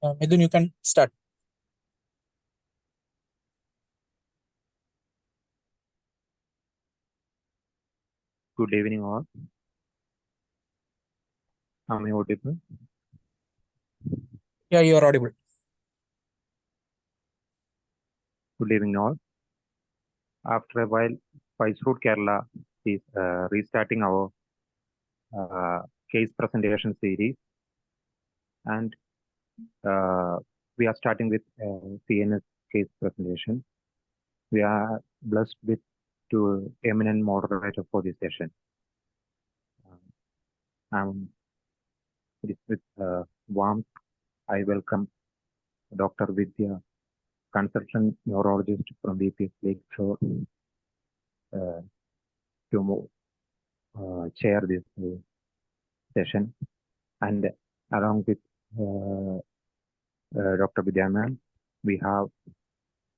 Midun, you can start. Good evening, all. Am I audible? Yeah, you are audible. Good evening, all. After a while, Spiceroute Kerala is restarting our case presentation series, and we are starting with CNS case presentation. We are blessed with two eminent moderators for this session. It is with warmth I welcome Dr. Vidya, consultant neurologist from BPS Lakeshore, to chair this session, and along with Dr. Vidya ma'am, we have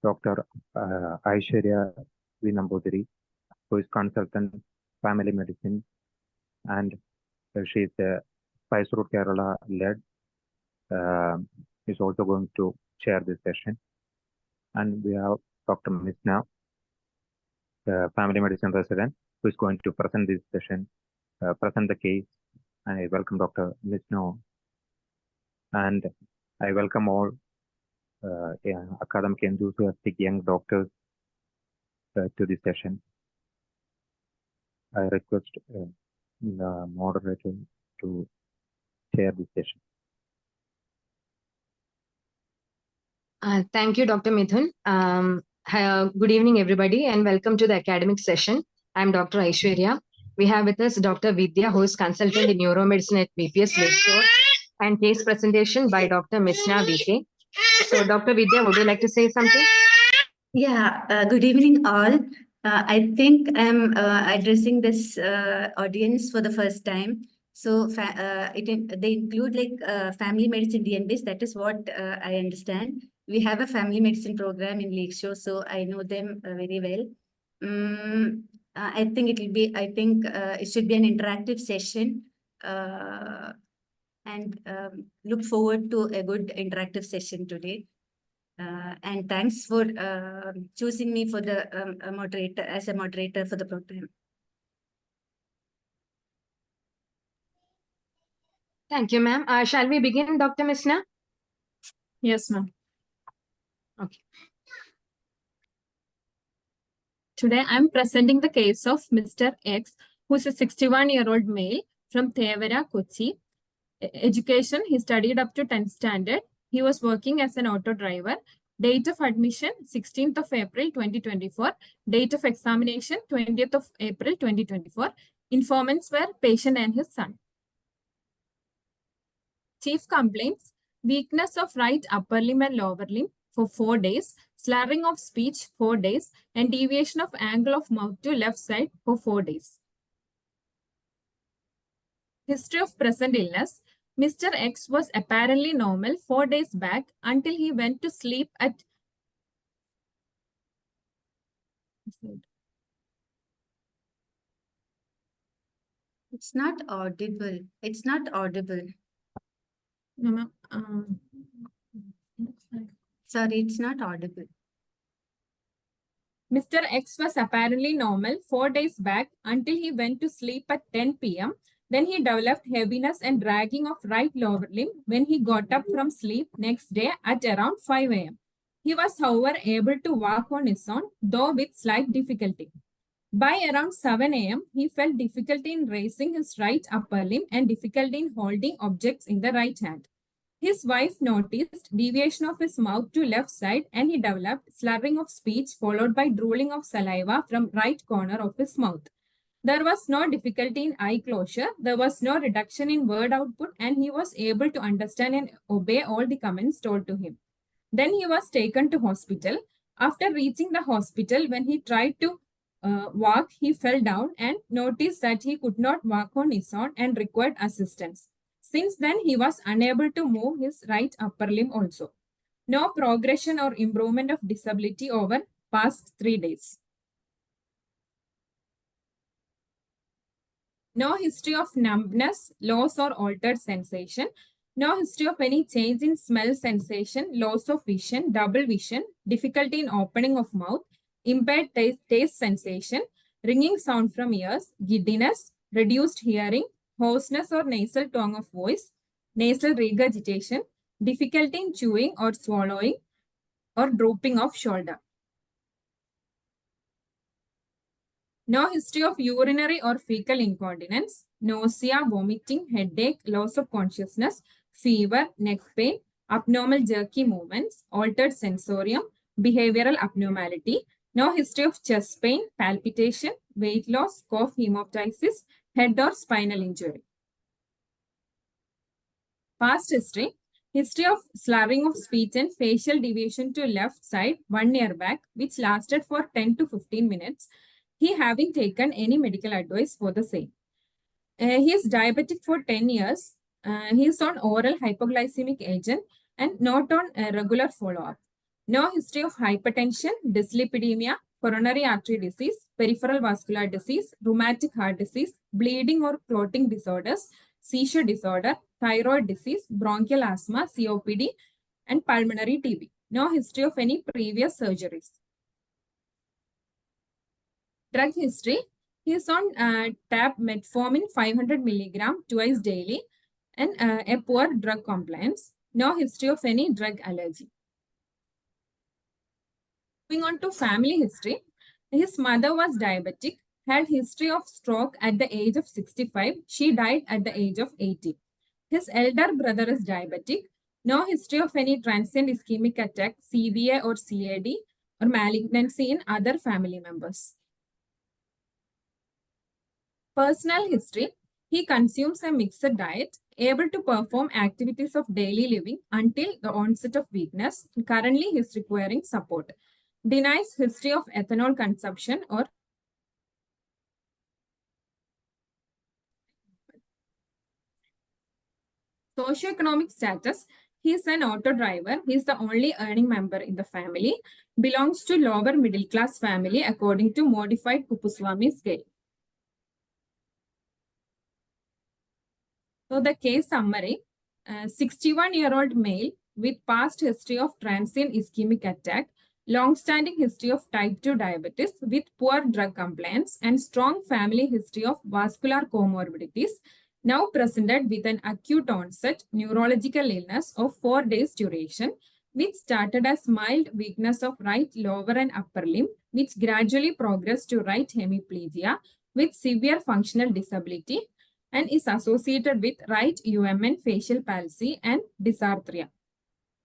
Dr. Aishwarya V. Nambudiri, who is consultant family medicine, and she is a Spiceroute Kerala led, is also going to chair this session. And we have Dr. Misna, the family medicine resident, who is going to present this session, present the case. And I welcome Dr. Misna, and I welcome all academic enthusiastic young doctors to this session. I request the moderator to chair this session. Thank you, Dr. Mithun. Good evening, everybody, and welcome to the academic session. I'm Dr. Aishwarya. We have with us Dr. Vidya, who is consultant in neuromedicine at BPS Lakeshore, and case presentation by Dr. Misna VK. So, Dr. Vidya, would you like to say something? Yeah, good evening, all. I think I'm addressing this audience for the first time. So they include like family medicine DNBs. That is what I understand. We have a family medicine program in Lakeshore, so I know them very well. I think it will be. I think it should be an interactive session, and look forward to a good interactive session today. And thanks for choosing me for the moderator as a moderator for the program. Thank you, ma'am. Shall we begin, Dr. Misna? Yes, ma'am. Okay. Today, I'm presenting the case of Mr. X, who is a 61-year-old male from Thevara, Kochi. Education, he studied up to 10th standard. He was working as an auto driver. Date of admission, 16th of April, 2024. Date of examination, 20th of April, 2024. Informants were patient and his son. Chief complaints, weakness of right upper limb and lower limb for 4 days, slurring of speech 4 days, and deviation of angle of mouth to left side for 4 days. History of present illness. Mr. X was apparently normal 4 days back until he went to sleep at It's not audible. It's not audible. No, ma'am. Sorry, it's not audible. Mr. X was apparently normal 4 days back until he went to sleep at 10 p.m. Then he developed heaviness and dragging of right lower limb when he got up from sleep next day at around 5 a.m. He was, however, able to walk on his own, though with slight difficulty. By around 7 a.m., he felt difficulty in raising his right upper limb and difficulty in holding objects in the right hand. His wife noticed deviation of his mouth to left side, and he developed slurring of speech followed by drooling of saliva from right corner of his mouth. There was no difficulty in eye closure. There was no reduction in word output, and he was able to understand and obey all the commands told to him. Then he was taken to hospital. After reaching the hospital, when he tried to walk, he fell down and noticed that he could not walk on his own and required assistance. Since then, he was unable to move his right upper limb also. No progression or improvement of disability over past 3 days. No history of numbness, loss or altered sensation. No history of any change in smell sensation, loss of vision, double vision, difficulty in opening of mouth, impaired taste sensation, ringing sound from ears, giddiness, reduced hearing, hoarseness or nasal tone of voice, nasal regurgitation, difficulty in chewing or swallowing, or drooping of shoulder. No history of urinary or fecal incontinence, nausea, vomiting, headache, loss of consciousness, fever, neck pain, abnormal jerky movements, altered sensorium, behavioral abnormality. No history of chest pain, palpitation, weight loss, cough, hemoptysis, head or spinal injury. Past history. History of slurring of speech and facial deviation to left side 1 year back, which lasted for 10 to 15 minutes. He having taken any medical advice for the same. He is diabetic for 10 years. He is on oral hypoglycemic agent and not on regular follow-up. No history of hypertension, dyslipidemia, coronary artery disease, peripheral vascular disease, rheumatic heart disease, bleeding or clotting disorders, seizure disorder, thyroid disease, bronchial asthma, COPD, and pulmonary TB. No history of any previous surgeries. Drug history. He is on tab metformin 500 milligram twice daily and a poor drug compliance. No history of any drug allergy. Moving on to family history. His mother was diabetic, had history of stroke at the age of 65. She died at the age of 80. His elder brother is diabetic. No history of any transient ischemic attack, CVA or CAD, or malignancy in other family members. Personal history. He consumes a mixed diet, able to perform activities of daily living until the onset of weakness. Currently, he is requiring support. Denies history of ethanol consumption or socioeconomic status. He is an auto driver. He is the only earning member in the family. Belongs to lower middle class family according to modified Kuppuswamy scale. So the case summary, 61-year-old male with past history of transient ischemic attack, long-standing history of type 2 diabetes with poor drug compliance and strong family history of vascular comorbidities, now presented with an acute onset neurological illness of 4 days duration, which started as mild weakness of right lower and upper limb, which gradually progressed to right hemiplegia with severe functional disability, and is associated with right UMN facial palsy and dysarthria.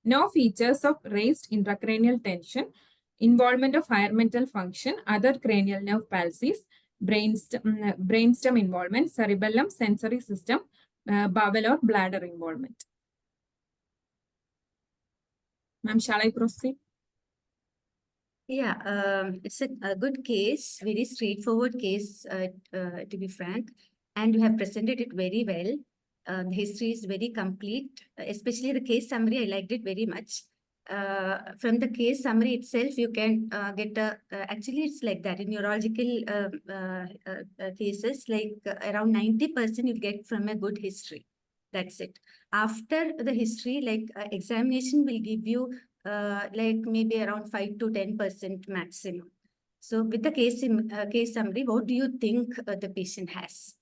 No features of raised intracranial tension, involvement of higher mental function, other cranial nerve palsies, brainstem involvement, cerebellum, sensory system, bowel or bladder involvement. Ma'am, shall I proceed? Yeah, it's a good case, very straightforward case, to be frank. And you have presented it very well. The history is very complete, especially the case summary. I liked it very much. From the case summary itself, you can get a, actually it's like that in neurological cases, like around 90% you get from a good history. That's it. After the history, like examination will give you like maybe around 5 to 10% maximum. So with the case summary, what do you think the patient has?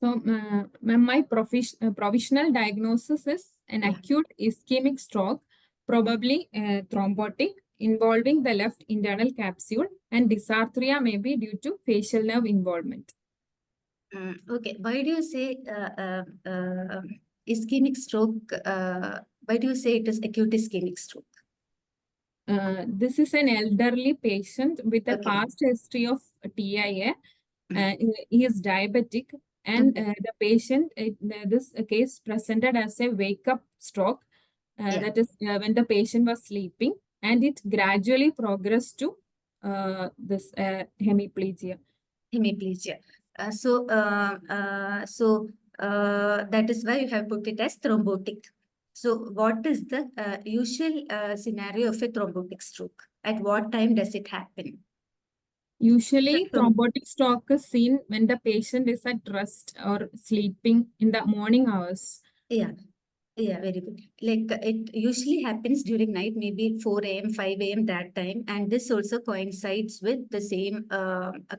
So, my provisional diagnosis is an acute ischemic stroke, probably thrombotic, involving the left internal capsule, and dysarthria may be due to facial nerve involvement. Okay, why do you say ischemic stroke? Why do you say it is acute ischemic stroke? This is an elderly patient with a past history of TIA. He is diabetic, and the patient, this case presented as a wake-up stroke. That is when the patient was sleeping, and it gradually progressed to this hemiplegia. Hemiplegia. So that is why you have put it as thrombotic. So what is the usual scenario of a thrombotic stroke? At what time does it happen? Usually, So- thrombotic stroke is seen when the patient is at rest or sleeping in the morning hours. Yeah, yeah, very good. Like it usually happens during night, maybe 4 a.m., 5 a.m. that time. And this also coincides with the same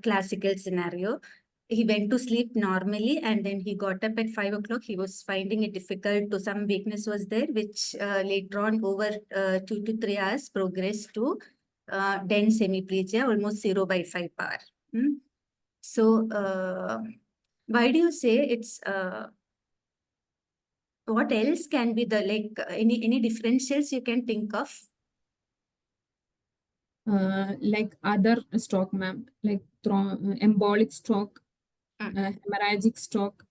classical scenario. He went to sleep normally and then he got up at 5 o'clock. He was finding it difficult to, some weakness was there, which later on over 2 to 3 hours progressed to dense hemiplegia, almost 0/5 power. So why do you say it's what else can be the any differentials you can think of? Like other stroke, ma'am, like embolic stroke, hemorrhagic stroke.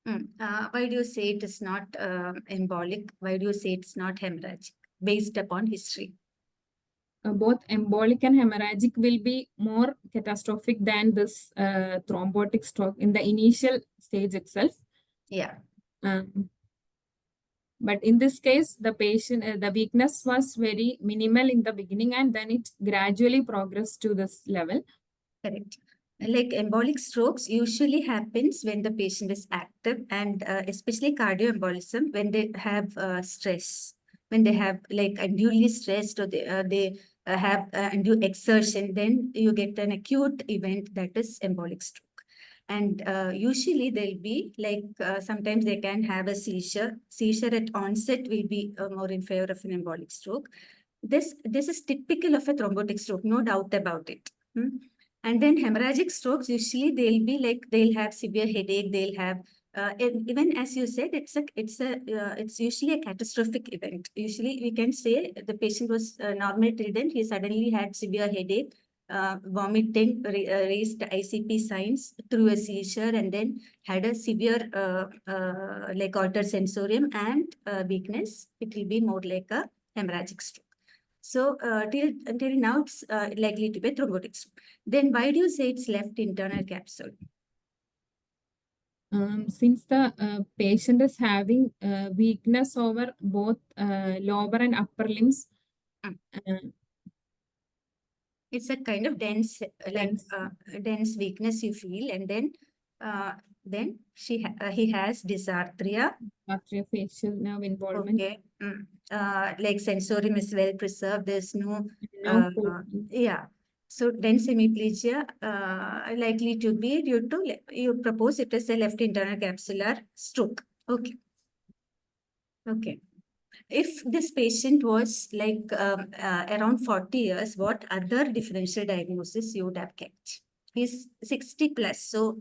Why do you say it is not embolic? Why do you say it's not hemorrhagic based upon history? Both embolic and hemorrhagic will be more catastrophic than this thrombotic stroke in the initial stage itself. Yeah. But in this case, the patient, the weakness was very minimal in the beginning and then it gradually progressed to this level. Correct. Like embolic strokes usually happens when the patient is active and especially cardioembolism when they have stress, when they have like unduly stressed or they have undue exertion, then you get an acute event that is embolic stroke. And usually they'll be like, sometimes they can have a seizure. Seizure at onset will be more in favor of an embolic stroke. This is typical of a thrombotic stroke, no doubt about it. And then hemorrhagic strokes, usually they'll be like, they'll have severe headache, they'll have, even as you said, it's usually a catastrophic event. Usually we can say the patient was normal till then, he suddenly had severe headache, vomiting, raised ICP signs through a seizure, and then had a severe like altered sensorium and weakness. It will be more like a hemorrhagic stroke. So until now, it's likely to be thrombotic stroke. Then why do you say it's left internal capsule? Since the patient is having weakness over both lower and upper limbs, It's a kind of dense, dense weakness you feel, and then he has dysarthria. facial nerve involvement. Okay. Like sensorium is well preserved. There's no yeah. So dense hemiplegia likely to be due to, you propose it as a left internal capsular stroke. Okay. Okay. If this patient was like around 40 years, what other differential diagnosis you would have kept? He's 60 plus. So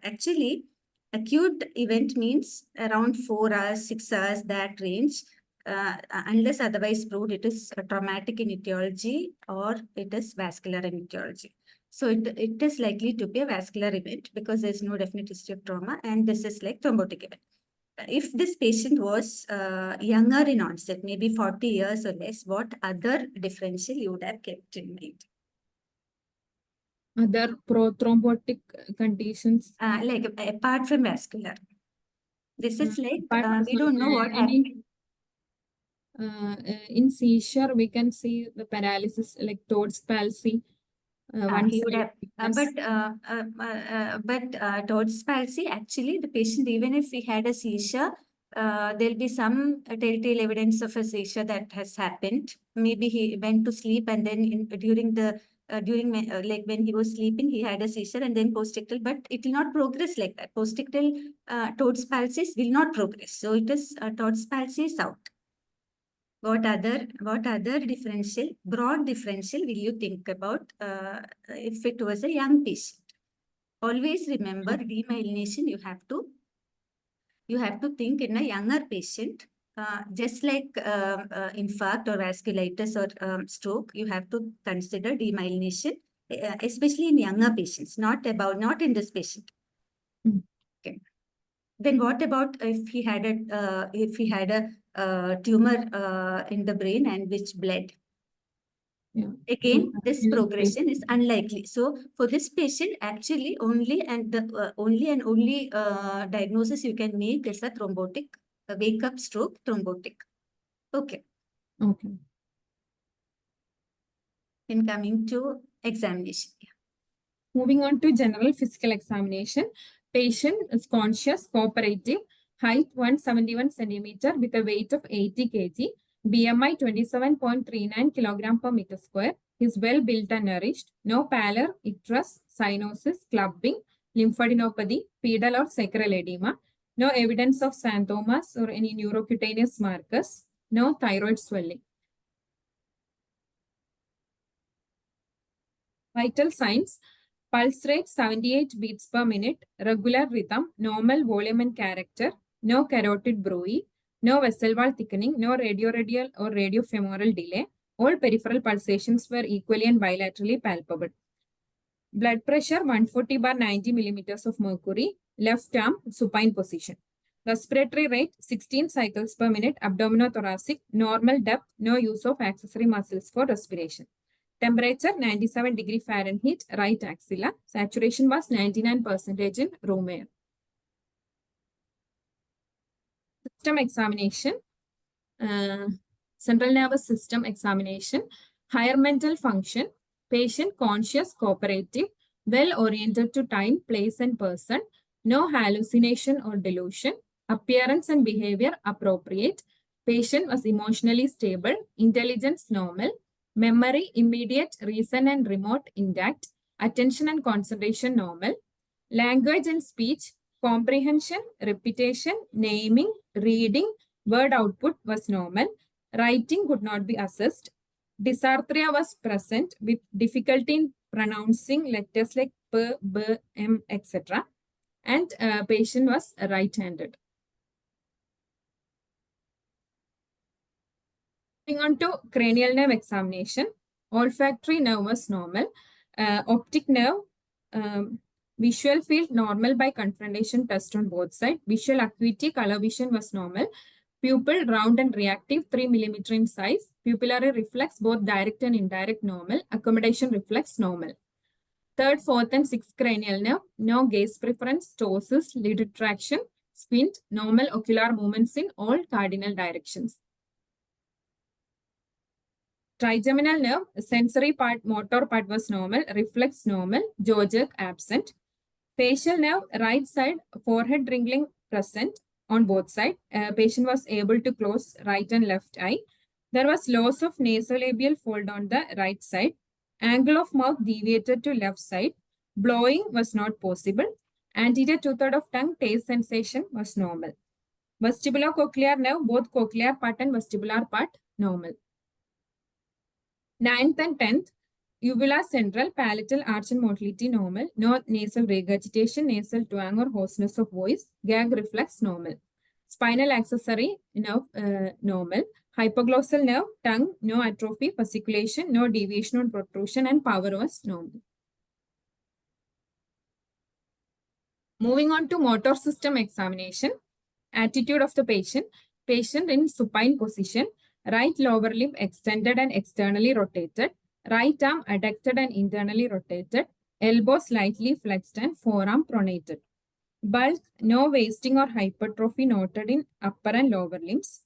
actually, acute event means around 4 hours, 6 hours, that range. Unless otherwise proved, it is a traumatic in etiology or it is vascular in etiology. So it is likely to be a vascular event because there's no definite history of trauma, and this is like thrombotic event. If this patient was younger in onset, maybe 40 years or less, what other differential you would have kept in mind? Other prothrombotic conditions. Like apart from vascular. This is like, we So, don't know what happened. In seizure, we can see the paralysis like Todd's palsy. He would have, but Todd's palsy, actually, the patient, even if he had a seizure, there'll be some telltale evidence of a seizure that has happened. Maybe he went to sleep and then during like when he was sleeping, he had a seizure and then postictal, but it will not progress like that. Postictal Todd's palsy will not progress. So it is Todd's palsy is out. What other differential, broad differential will you think about if it was a young patient? Always remember demyelination, you have to think in a younger patient, just like infarct or vasculitis or stroke, you have to consider demyelination, especially in younger patients, not in this patient. Okay. Then what about if he had a tumor in the brain and which bled? Yeah. Again, this progression is unlikely. So for this patient, actually only diagnosis you can make is a thrombotic, a wake-up stroke thrombotic. Okay. Okay. In coming to examination. Yeah. Moving on to general physical examination. Patient is conscious, cooperative, height 171 centimeter with a weight of 80 kg, BMI 27.39 kilogram per meter square. He is well built and nourished. No pallor, icterus, cyanosis, clubbing, lymphadenopathy, pedal or sacral edema. No evidence of xanthomas or any neurocutaneous markers. No thyroid swelling. Vital signs. Pulse rate 78 beats per minute, regular rhythm, normal volume and character, no carotid bruit, no vessel wall thickening, no radioradial or radiofemoral delay. All peripheral pulsations were equally and bilaterally palpable. Blood pressure 140/90 millimeters of mercury, left arm supine position. Respiratory rate 16 cycles per minute, abdominothoracic, normal depth, no use of accessory muscles for respiration. Temperature 97 degree Fahrenheit, right axilla. Saturation was 99% in room air. System examination. Central nervous system examination. Higher mental function. Patient conscious, cooperative, well oriented to time, place and person. No hallucination or delusion. Appearance and behavior appropriate. Patient was emotionally stable. Intelligence normal. Memory, immediate, recent and remote intact. Attention and concentration normal. Language and speech, comprehension, repetition, naming, reading, word output was normal. Writing could not be assessed. Dysarthria was present with difficulty in pronouncing letters like p, b, m, etc. And patient was right-handed. Moving on to cranial nerve examination. Olfactory nerve was normal. Optic nerve, visual field normal by confrontation test on both sides. Visual acuity, color vision was normal. Pupil round and reactive, 3 millimeter in size. Pupillary reflex, both direct and indirect normal. Accommodation reflex normal. Third, fourth and sixth cranial nerve, no gaze preference, ptosis, lid retraction, squint, normal ocular movements in all cardinal directions. Trigeminal nerve, sensory part, motor part was normal, reflex normal, jaw jerk absent. Facial nerve, right side, forehead wrinkling present on both sides. Patient was able to close right and left eye. There was loss of nasolabial fold on the right side. Angle of mouth deviated to left side. Blowing was not possible. Anterior two-thirds of tongue taste sensation was normal. Vestibulocochlear nerve, both cochlear part and vestibular part normal. 9th and 10th, uvula central, palatal arch and motility normal. No nasal regurgitation, nasal twang or hoarseness of voice. Gag reflex normal. Spinal accessory nerve normal. Hypoglossal nerve, tongue, no atrophy, fasciculation, no deviation on protrusion and power was normal. Moving on to motor system examination. Attitude of the patient. Patient in supine position. Right lower limb extended and externally rotated. Right arm adducted and internally rotated. Elbow slightly flexed and forearm pronated. Bulk, no wasting or hypertrophy noted in upper and lower limbs.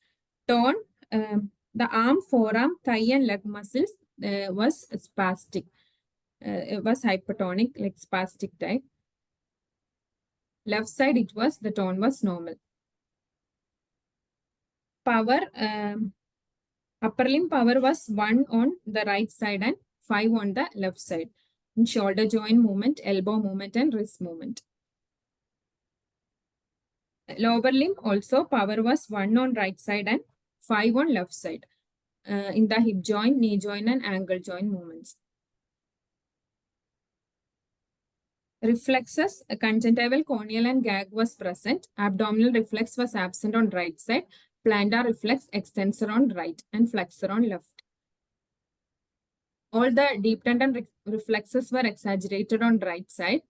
Tone, the arm, forearm, thigh and leg muscles was spastic. It was hypertonic, like spastic type. Left side the tone was normal. Power, upper limb power was 1 on the right side and 5 on the left side. In shoulder joint movement, elbow movement and wrist movement. Lower limb also power was 1 on right side and 5 on left side. In the hip joint, knee joint and ankle joint movements. Reflexes, conjunctival, corneal and gag was present. Abdominal reflex was absent on right side. Plantar reflex, extensor on right and flexor on left. All the deep tendon reflexes were exaggerated on right side.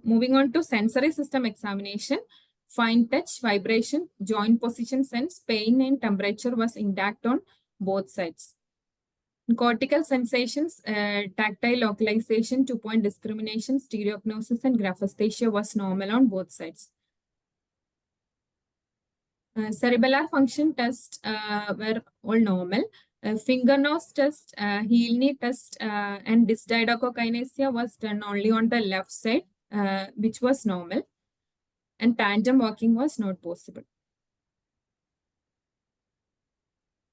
Moving on to sensory system examination. Fine touch, vibration, joint position sense, pain and temperature was intact on both sides. Cortical sensations, tactile localization, 2-point discrimination, stereognosis and graphesthesia was normal on both sides. Cerebellar function tests were all normal. Finger nose test, heel knee test, and dysdiadochokinesia was done only on the left side, which was normal, and tandem walking was not possible.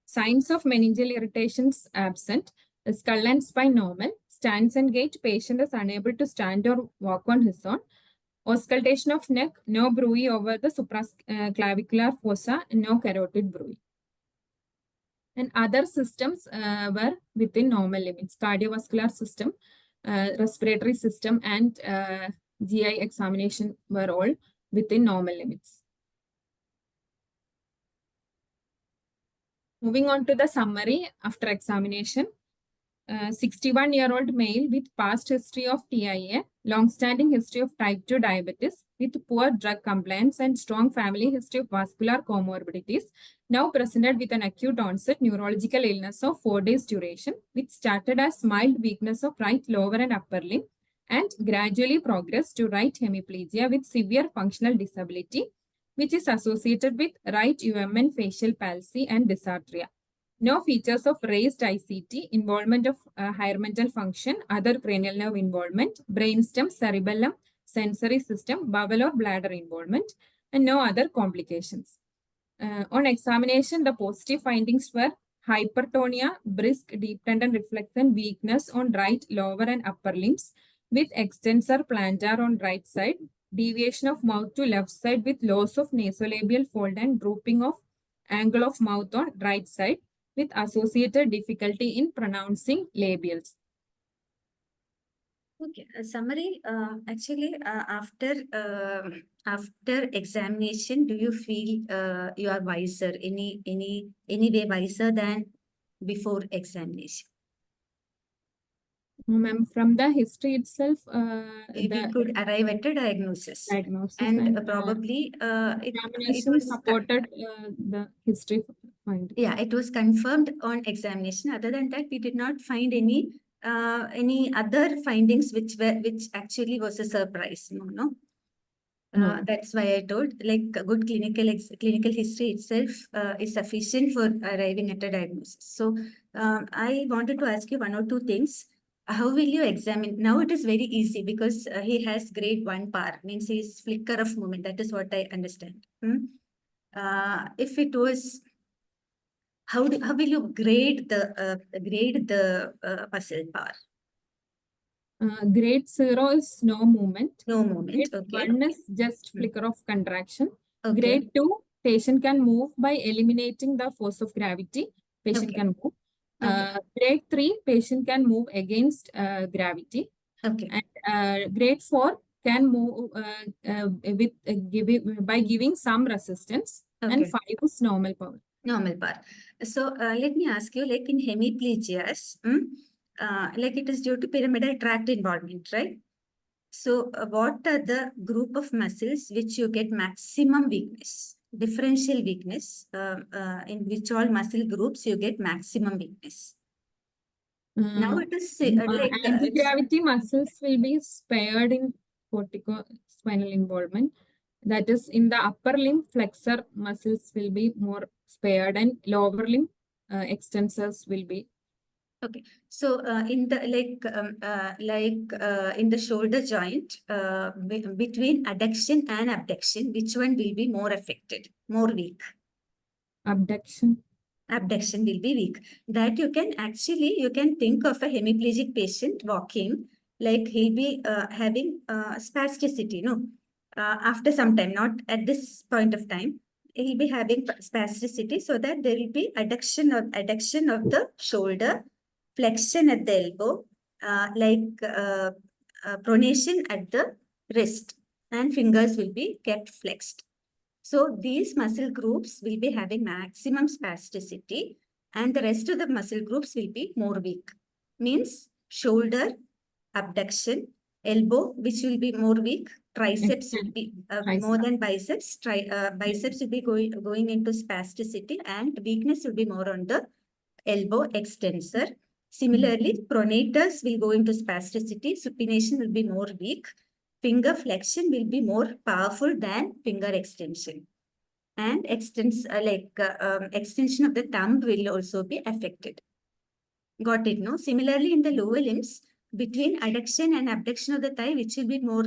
Signs of meningeal irritations absent. Skull and spine normal. Stance and gait, patient is unable to stand or walk on his own. Auscultation of neck, no bruit over the supraclavicular fossa, no carotid bruit. And other systems were within normal limits. Cardiovascular system, respiratory system, and GI examination were all within normal limits. Moving on to the summary after examination. 61-year-old male with past history of TIA, long-standing history of type 2 diabetes with poor drug compliance and strong family history of vascular comorbidities, now presented with an acute onset neurological illness of 4 days duration, which started as mild weakness of right lower and upper limb and gradually progressed to right hemiplegia with severe functional disability, which is associated with right UMN facial palsy and dysarthria. No features of raised ICT, involvement of higher mental function, other cranial nerve involvement, brainstem, cerebellum, sensory system, bowel or bladder involvement, and no other complications. On examination, the positive findings were hypertonia, brisk deep tendon reflection, weakness on right lower and upper limbs with extensor plantar on right side, deviation of mouth to left side with loss of nasolabial fold and drooping of angle of mouth on right side, with associated difficulty in pronouncing labials. Okay, a summary. Actually, after examination, do you feel you are wiser? Any way wiser than before examination? Ma'am, from the history itself, We could arrive at a diagnosis. diagnosis And probably it examination was supported the history finding. Yeah, it was confirmed on examination. Other than that, we did not find any other findings which actually was a surprise. No. No. That's why I told, like, a good clinical history itself is sufficient for arriving at a diagnosis. So I wanted to ask you one or two things. How will you examine? Now it is very easy because he has grade 1 PAR, means he is flicker of movement. That is what I understand. If it was, how will you grade the muscle PAR? Grade 0 is no movement. No movement. Grade Okay. 1 is just flicker of contraction. Okay. Grade 2, patient can move by eliminating the force of gravity. Patient Okay. can move. Okay. Grade 3, patient can move against gravity. Okay. And grade 4 can move by giving some resistance. Okay. And 5 is normal power. Normal PAR. So let me ask you, like in hemiplegias, like it is due to pyramidal tract involvement, right? So what are the group of muscles which you get maximum weakness, differential weakness, in which all muscle groups you get maximum weakness? Now it is like anti-gravity muscles will be spared in corticospinal involvement. That is, in the upper limb, flexor muscles will be more spared, and lower limb extensors will be. Okay, so in the in the shoulder joint, between adduction and abduction, which one will be more affected, more weak? Abduction. Abduction will be weak. That you can think of a hemiplegic patient walking, like he'll be having spasticity, no? After some time, not at this point of time, he'll be having spasticity, so that there will be adduction of the shoulder, flexion at the elbow, pronation at the wrist, and fingers will be kept flexed. So these muscle groups will be having maximum spasticity, and the rest of the muscle groups will be more weak. Means shoulder, abduction, elbow, which will be more weak, triceps will be more than biceps. Biceps will be going into spasticity, and weakness will be more on the elbow extensor. Similarly, pronators will go into spasticity, supination will be more weak. Finger flexion will be more powerful than finger extension. and extension of the thumb will also be affected. Got it, no? Similarly, in the lower limbs, between adduction and abduction of the thigh, which will be more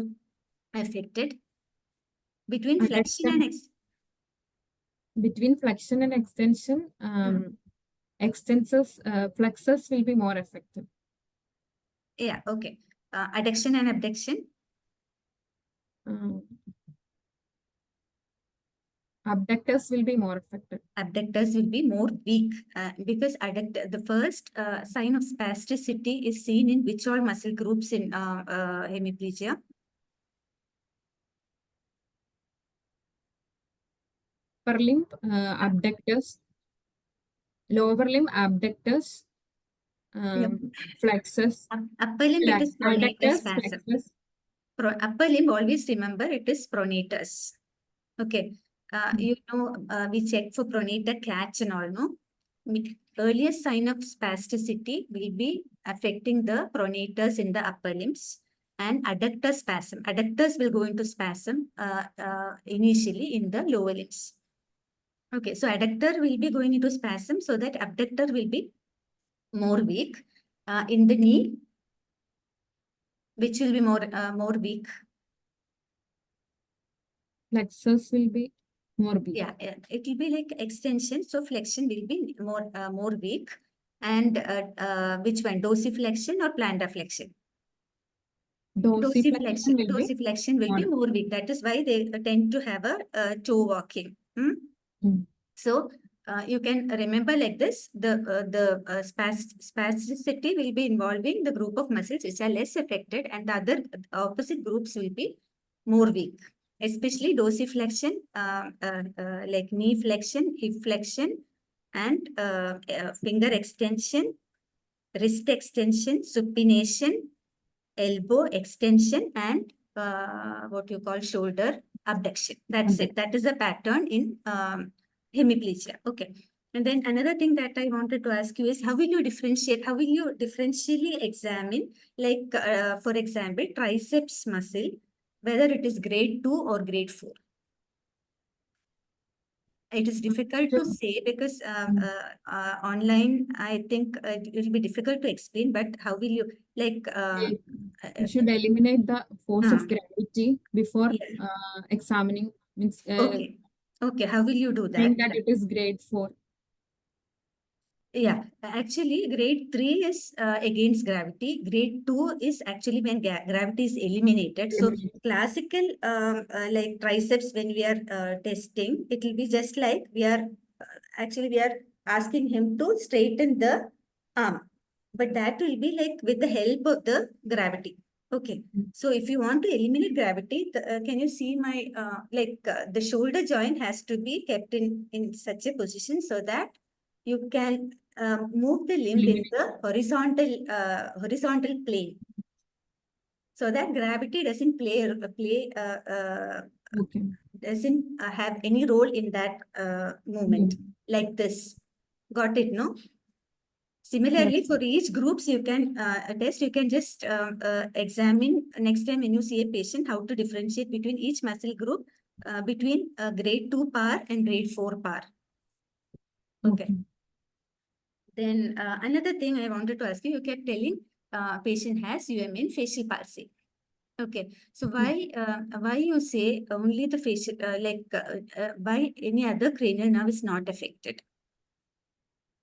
affected? Between flexion and Between flexion and extension, flexors will be more effective. yeah, okay. Adduction and abduction. Abductors will be more affected. Abductors will be more weak because the first sign of spasticity is seen in which all muscle groups in hemiplegia? Upper limb abductors, lower limb abductors, flexors. Upper limb, it is pronator Adductors, spasm. flexors. Upper limb, always remember, it is pronators. Okay. You know, we check for pronator catch and all, no? Earliest sign of spasticity will be affecting the pronators in the upper limbs and adductor spasm. Adductors will go into spasm initially in the lower limbs. Okay, so adductor will be going into spasm so that abductor will be more weak. In the knee, which will be more weak? Flexors will be more weak. Yeah, it will be like extension. So flexion will be more weak. And which one? Dorsiflexion or plantar flexion? Dorsiflexion Dorsiflexion will be more weak. That is why they tend to have a toe walking. So you can remember like this: the spasticity will be involving the group of muscles which are less affected, and the other opposite groups will be more weak. Especially dorsiflexion, like knee flexion, hip flexion, and finger extension, wrist extension, supination, elbow extension, and what you call shoulder abduction. That's it. That is the pattern in hemiplegia. Okay. And then another thing that I wanted to ask you is how will you differentiate? How will you differentially examine, like, for example, triceps muscle, whether it is grade 2 or grade 4? It is difficult to say because online, I think it will be difficult to explain, but how will you, like... you should eliminate the force of gravity before Yes. examining. Means, Okay. Okay, how will you do that? saying that it is grade 4. Yeah, actually, grade 3 is against gravity. Grade 2 is actually when gravity is eliminated. So, classical like triceps, when we are testing, it will be just like we are asking him to straighten the arm. But that will be like with the help of the gravity. Okay. So, if you want to eliminate gravity, can you see my, the shoulder joint has to be kept in such a position so that you can move the limb in the horizontal plane, so that gravity doesn't doesn't have any role in that movement. Like this. Got it, no? Similarly, for each groups you can test, you can just examine next time when you see a patient how to differentiate between each muscle group between grade 2 PAR and grade 4 PAR. Okay. Then another thing I wanted to ask you, you kept telling patient has UMN facial palsy. Okay, so why you say only the facial, why any other cranial nerve is not affected?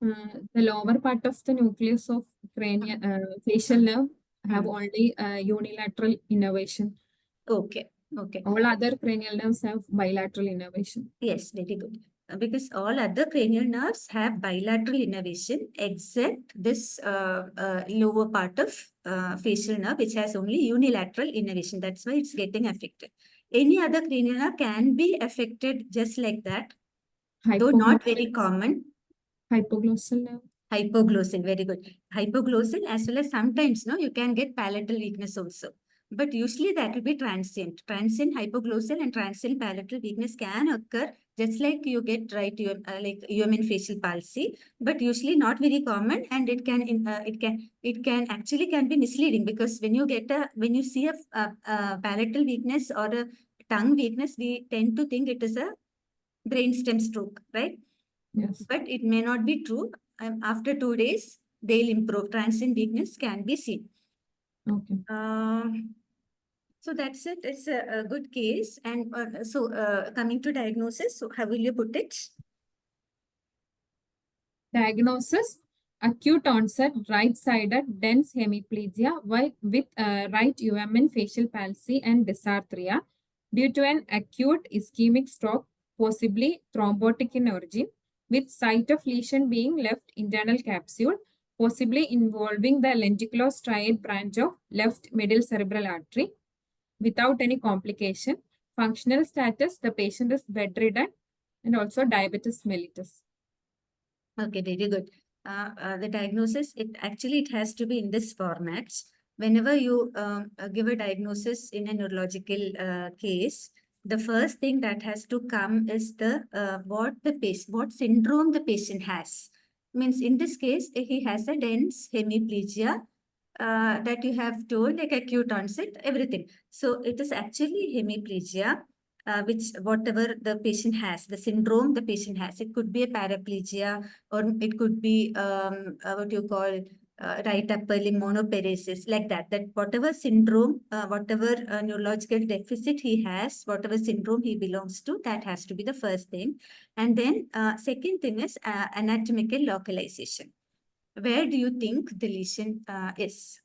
The lower part of the nucleus of cranial facial nerve have only unilateral innervation. Okay, okay. All other cranial nerves have bilateral innervation. Yes, very good. Because all other cranial nerves have bilateral innervation except this lower part of facial nerve, which has only unilateral innervation. That's why it's getting affected. Any other cranial nerve can be affected just like that, though not very common. Hypoglossal nerve. Hypoglossal, very good. Hypoglossal, as well as sometimes, no, you can get palatal weakness also. But usually that will be transient. Transient hypoglossal and transient palatal weakness can occur just like you get like UMN facial palsy, but usually not very common, and it can actually be misleading, because when you see a palatal weakness or a tongue weakness, we tend to think it is a brainstem stroke, right? Yes. But it may not be true. After 2 days, they'll improve. Transient weakness can be seen. Okay. So that's it. It's a good case. And coming to diagnosis, so how will you put it? Diagnosis: acute onset right-sided dense hemiplegia with right UMN facial palsy and dysarthria due to an acute ischemic stroke, possibly thrombotic in origin, with site of lesion being left internal capsule, possibly involving the lenticulostriate branch of left middle cerebral artery, without any complication. Functional status: the patient is bedridden and also diabetes mellitus. Okay, very good. The diagnosis, it has to be in this format. Whenever you give a diagnosis in a neurological case, the first thing that has to come is what syndrome the patient has. Means in this case, he has a dense hemiplegia that you have told, like acute onset, everything. So it is actually hemiplegia, which whatever the patient has, the syndrome the patient has. It could be a paraplegia, or it could be what you call right upper limb monoparesis, like that. That whatever syndrome, whatever neurological deficit he has, whatever syndrome he belongs to, that has to be the first thing. And then second thing is anatomical localization. Where do you think the lesion is?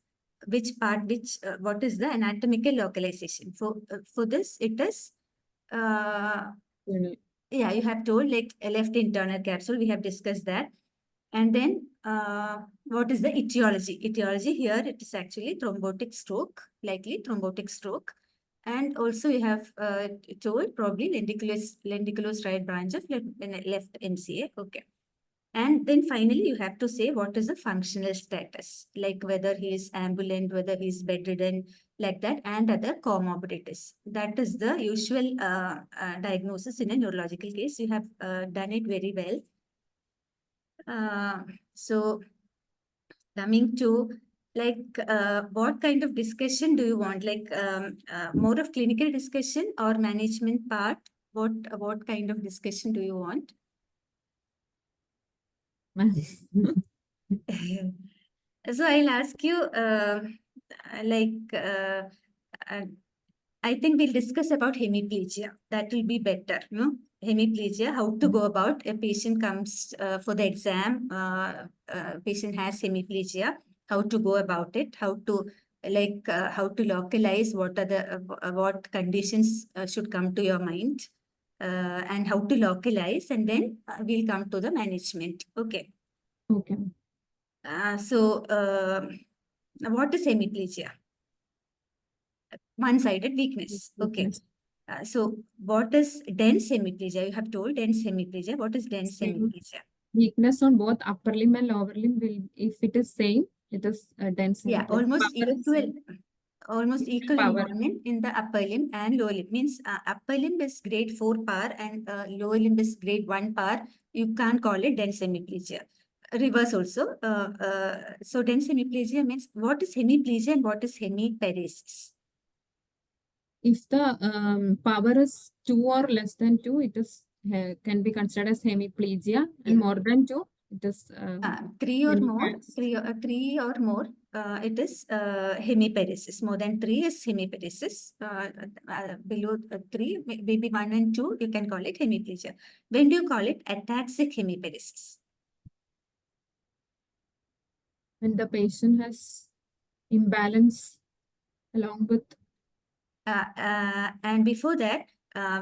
Which part? What is the anatomical localization? For this, it is. Yeah, you have told like a left internal capsule. We have discussed that. And then what is the etiology? Etiology here, it is actually thrombotic stroke, likely thrombotic stroke. And also you have told probably lenticulostriate branch of left MCA. Okay. And then finally, you have to say what is the functional status, like whether he is ambulant, whether he is bedridden, like that, and other comorbidities. That is the usual diagnosis in a neurological case. You have done it very well. So coming to what kind of discussion do you want? Like more of clinical discussion or management part? What kind of discussion do you want? So I'll ask you, I think we'll discuss about hemiplegia. That will be better, hemiplegia, how to go about. A patient comes for the exam, patient has hemiplegia, how to go about it, how to localize what are the what conditions should come to your mind, and how to localize, and then we'll come to the management. Okay. Okay. What is hemiplegia? One-sided weakness. Okay. Weakness. So what is dense hemiplegia? You have told dense hemiplegia. What is dense Same. hemiplegia? Weakness on both upper limb and lower limb will, if it is same, it is dense. Yeah, hemiplegia. almost Power is equal. same. Almost equal Power. involvement in the upper limb and lower limb. Means upper limb is grade 4 power and lower limb is grade 1 power. You can't call it dense hemiplegia. Reverse also. So dense hemiplegia means what is hemiplegia and what is hemiparesis? If the power is 2 or less than 2, it is can be considered as hemiplegia, and more than 2, it is 3 or more, hemiparesis. 3 or more, it is hemiparesis. More than 3 is hemiparesis. Below 3, maybe 1 and 2, you can call it hemiplegia. When do you call it ataxic hemiparesis? When the patient has imbalance along with And before that,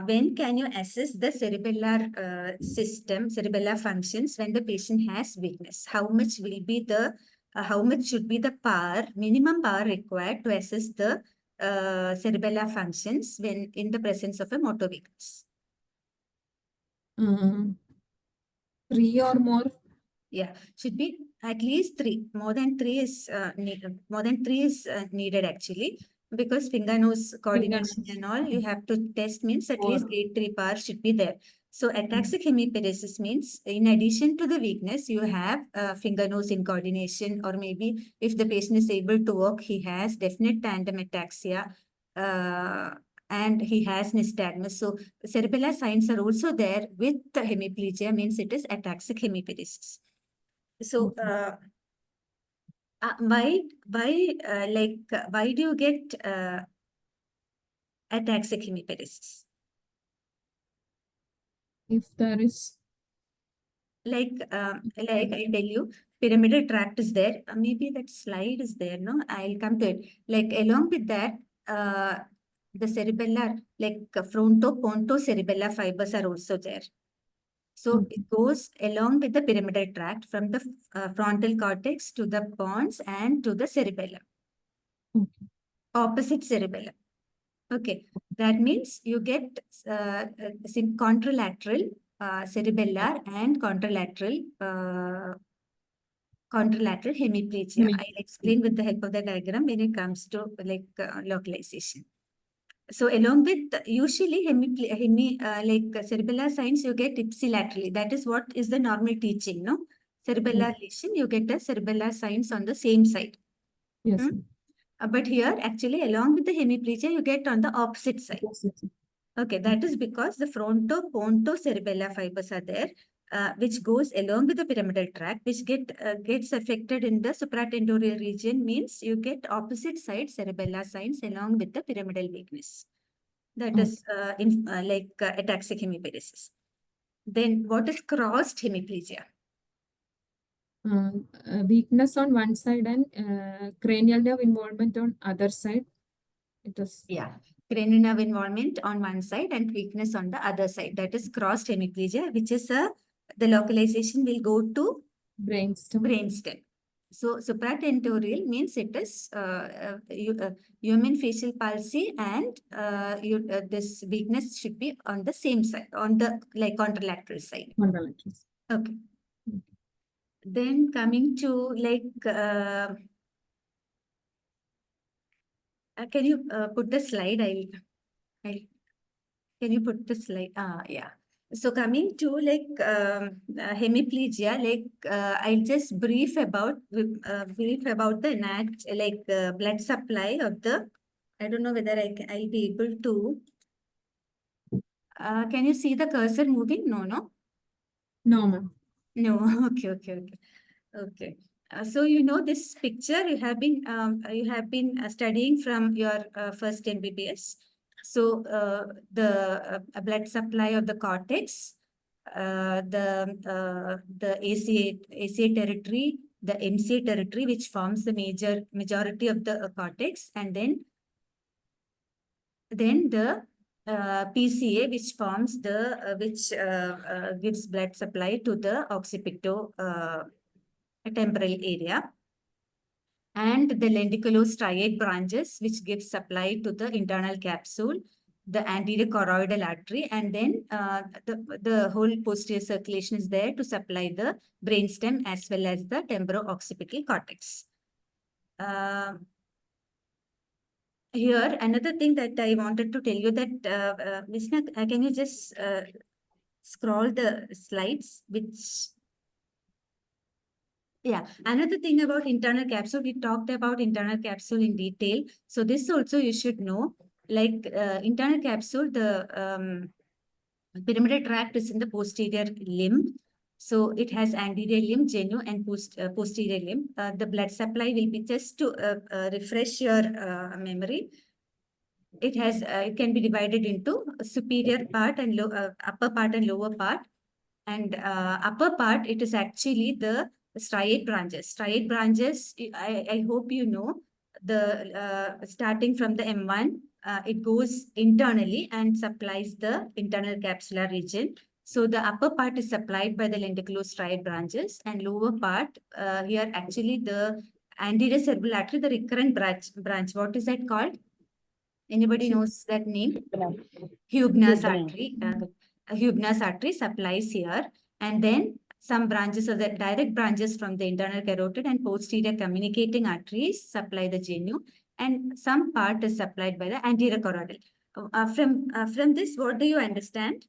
when can you assess the cerebellar system, cerebellar functions when the patient has weakness? How much will be the, how much should be the power, minimum power required to assess the cerebellar functions when in the presence of a motor weakness? 3 or more. Yeah, should be at least 3. More than 3 is needed. More than 3 is needed actually, because finger nose coordination Finger-nose. and all you have to test, means at 4. least grade 3 power should be there. So ataxic hemiparesis means in addition to the weakness, you have finger nose incoordination, or maybe if the patient is able to walk, he has definite tandem ataxia. and he has nystagmus. So cerebellar signs are also there with the hemiplegia, means it is ataxic hemiparesis. So why do you get ataxic hemiparesis? If there is, Like I tell you, pyramidal tract is there. Maybe that slide is there, no? I'll come to it. Like along with that, the cerebellar, like frontopontocerebellar fibers are also there. So it goes along with the pyramidal tract from the frontal cortex to the pons and to the cerebellum. Okay. Opposite cerebellum. Okay, that means you get contralateral cerebellar and contralateral hemiplegia. I'll explain with the help of the diagram when it comes to like localization. So along with usually cerebellar signs you get ipsilaterally. That is what is the normal teaching, no? Cerebellar lesion, you get the cerebellar signs on the same side. yes. But here actually along with the hemiplegia you get on the opposite side. Okay, that is because the frontopontocerebellar fibers are there, which goes along with the pyramidal tract, which gets affected in the supratentorial region, means you get opposite side cerebellar signs along with the pyramidal weakness. That is ataxic hemiparesis. Then what is crossed hemiplegia? Weakness on one side and cranial nerve involvement on other side. It is Cranial nerve involvement on one side and weakness on the other side. That is crossed hemiplegia, which is the localization will go to brainstem. So supratentorial means it is human facial palsy, and this weakness should be on the same side, on the contralateral side. Okay. Then coming to can you put the slide? Can you put the slide? Yeah. So coming to hemiplegia, I'll just brief about the blood supply of the. I don't know whether I'll be able to. Can you see the cursor moving? No. No, ma'am. No. Okay. So you know this picture you have been studying from your first MBBS. So the blood supply of the cortex, the ACA territory, the MCA territory, which forms the majority of the cortex, and then the PCA, which forms the gives blood supply to the occipito temporal area, and the lenticulostriate branches, which gives supply to the internal capsule, the anterior choroidal artery, and then the whole posterior circulation is there to supply the brainstem as well as the temporo-occipital cortex. Here, another thing that I wanted to tell you that, Vishna, can you just scroll the slides, which... Yeah, another thing about internal capsule, we talked about internal capsule in detail. So this also you should know, internal capsule, the pyramidal tract is in the posterior limb. So it has anterior limb, genu, and posterior limb. The blood supply will be, just to refresh your memory. It can be divided into superior part and upper part and lower part. And upper part, it is actually the striate branches. Striate branches, I hope you know, starting from the M1, it goes internally and supplies the internal capsular region. So the upper part is supplied by the lenticulostriate branches, and lower part, here actually the anterior cerebral artery, the recurrent branch. What is that called? Anybody knows that name? Huebner's artery. Huebner's artery supplies here, and then some branches of the direct branches from the internal carotid and posterior communicating arteries supply the genu, and some part is supplied by the anterior choroidal. From this, what do you understand?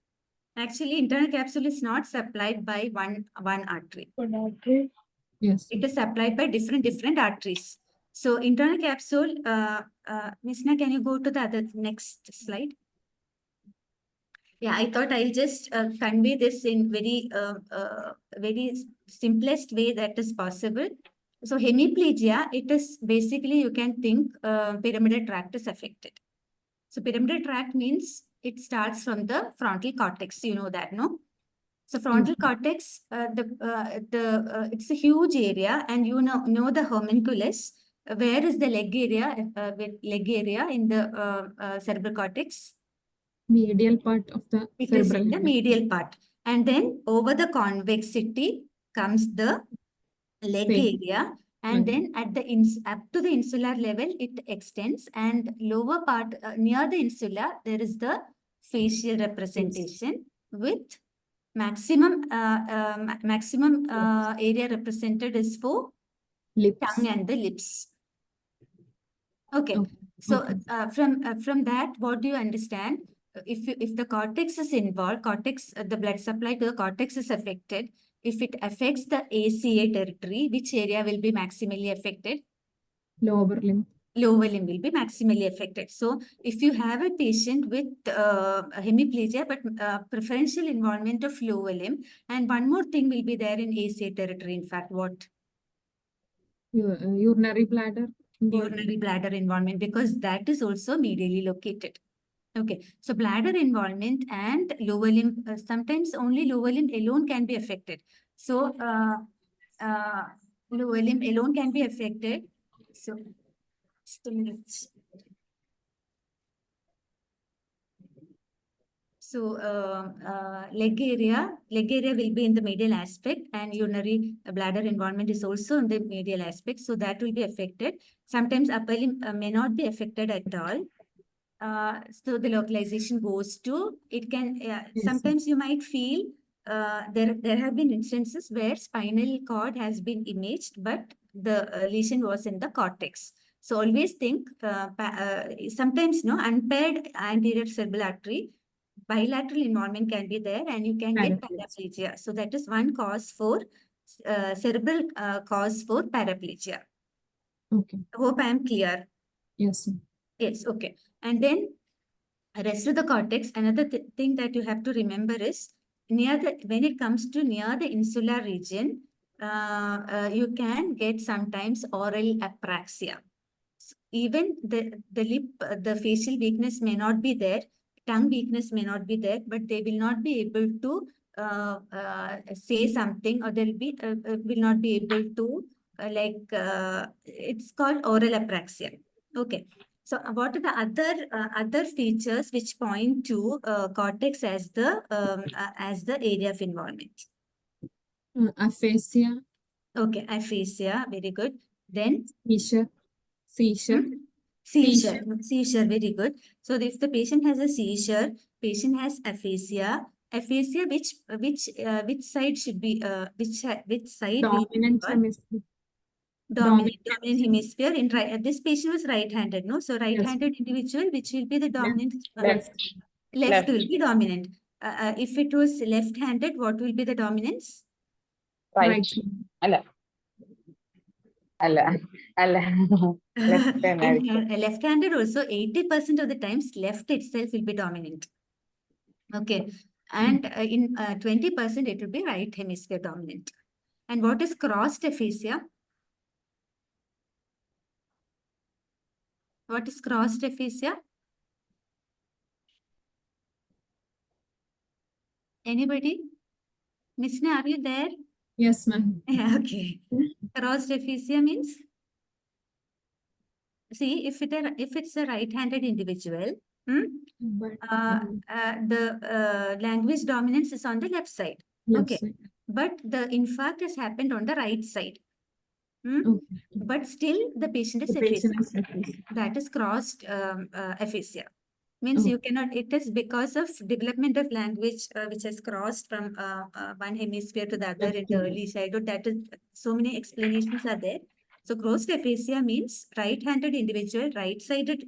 Actually, internal capsule is not supplied by one artery. Yes. It is supplied by different arteries. So internal capsule, Misna, can you go to the next slide? Yeah, I thought I'll just convey this in very simplest way that is possible. So hemiplegia, it is basically, you can think pyramidal tract is affected. So pyramidal tract means it starts from the frontal cortex. You know that, no? So frontal cortex, it's a huge area, and you know the homunculus. Where is the leg area? Leg area in the cerebral cortex? Medial part of the It is cerebral in the hemisphere. medial part. And then over the convexity comes the leg Face. area. And then at the up to the insular level, it extends. And lower part, near the insula, there is the facial representation with maximum area represented is for Lips. tongue and the lips. Okay. Okay. So Okay. from that, what do you understand? If the cortex is involved, the blood supply to the cortex is affected. If it affects the ACA territory, which area will be maximally affected? Lower limb. Lower limb will be maximally affected. So if you have a patient with hemiplegia, but preferential involvement of lower limb, and one more thing will be there in ACA territory, in fact, what? Urinary bladder. Urinary bladder involvement, because that is also medially located. Okay, so bladder involvement and lower limb, sometimes only lower limb alone can be affected. So lower limb alone can be affected. So just a minute. So leg area will be in the medial aspect, and urinary bladder involvement is also in the medial aspect. So that will be affected. Sometimes upper limb may not be affected at all. So the localization goes to, it can, Yes. sometimes you might feel there have been instances where spinal cord has been imaged, but the lesion was in the cortex. So always think, sometimes unpaired anterior cerebral artery, bilateral involvement can be there, and you can get paraplegia. So that is one cause for cerebral cause for paraplegia. Okay. Hope I am clear. Yes. Yes, okay. And then rest of the cortex, another thing that you have to remember is when it comes to near the insular region, you can get sometimes oral apraxia. Even the lip, the facial weakness may not be there, tongue weakness may not be there, but they will not be able to say something, or they'll be will not be able to it's called oral apraxia. Okay. So what are the other features which point to cortex as the area of involvement? Aphasia. Okay, aphasia, very good. Then Seizure. seizure, very good. So if the patient has a seizure, patient has aphasia. Aphasia, which side should be which side? Dominant hemisphere. Dominant hemisphere. In this patient was right-handed, no? So right-handed individual, which will be the dominant? Left will be dominant. If it was left-handed, what will be the dominance? Right. Left-handed also, 80% of the times left itself will be dominant. Okay. And in 20% it will be right hemisphere dominant. And what is crossed aphasia? What is crossed aphasia? Anybody? Misna, are you there? Yes, ma'am. Yeah, okay. Crossed aphasia means? See, if it's a right-handed individual, But, the language dominance is on the left side. left Okay. side. But the infarct has happened on the right side. Okay. But still the patient is The aphasia. patient is aphasia. That is crossed aphasia. Means you cannot, it is because of development of language which has crossed from one hemisphere to the other in the early childhood. That is, so many explanations are there. So crossed aphasia means right-handed individual, right-sided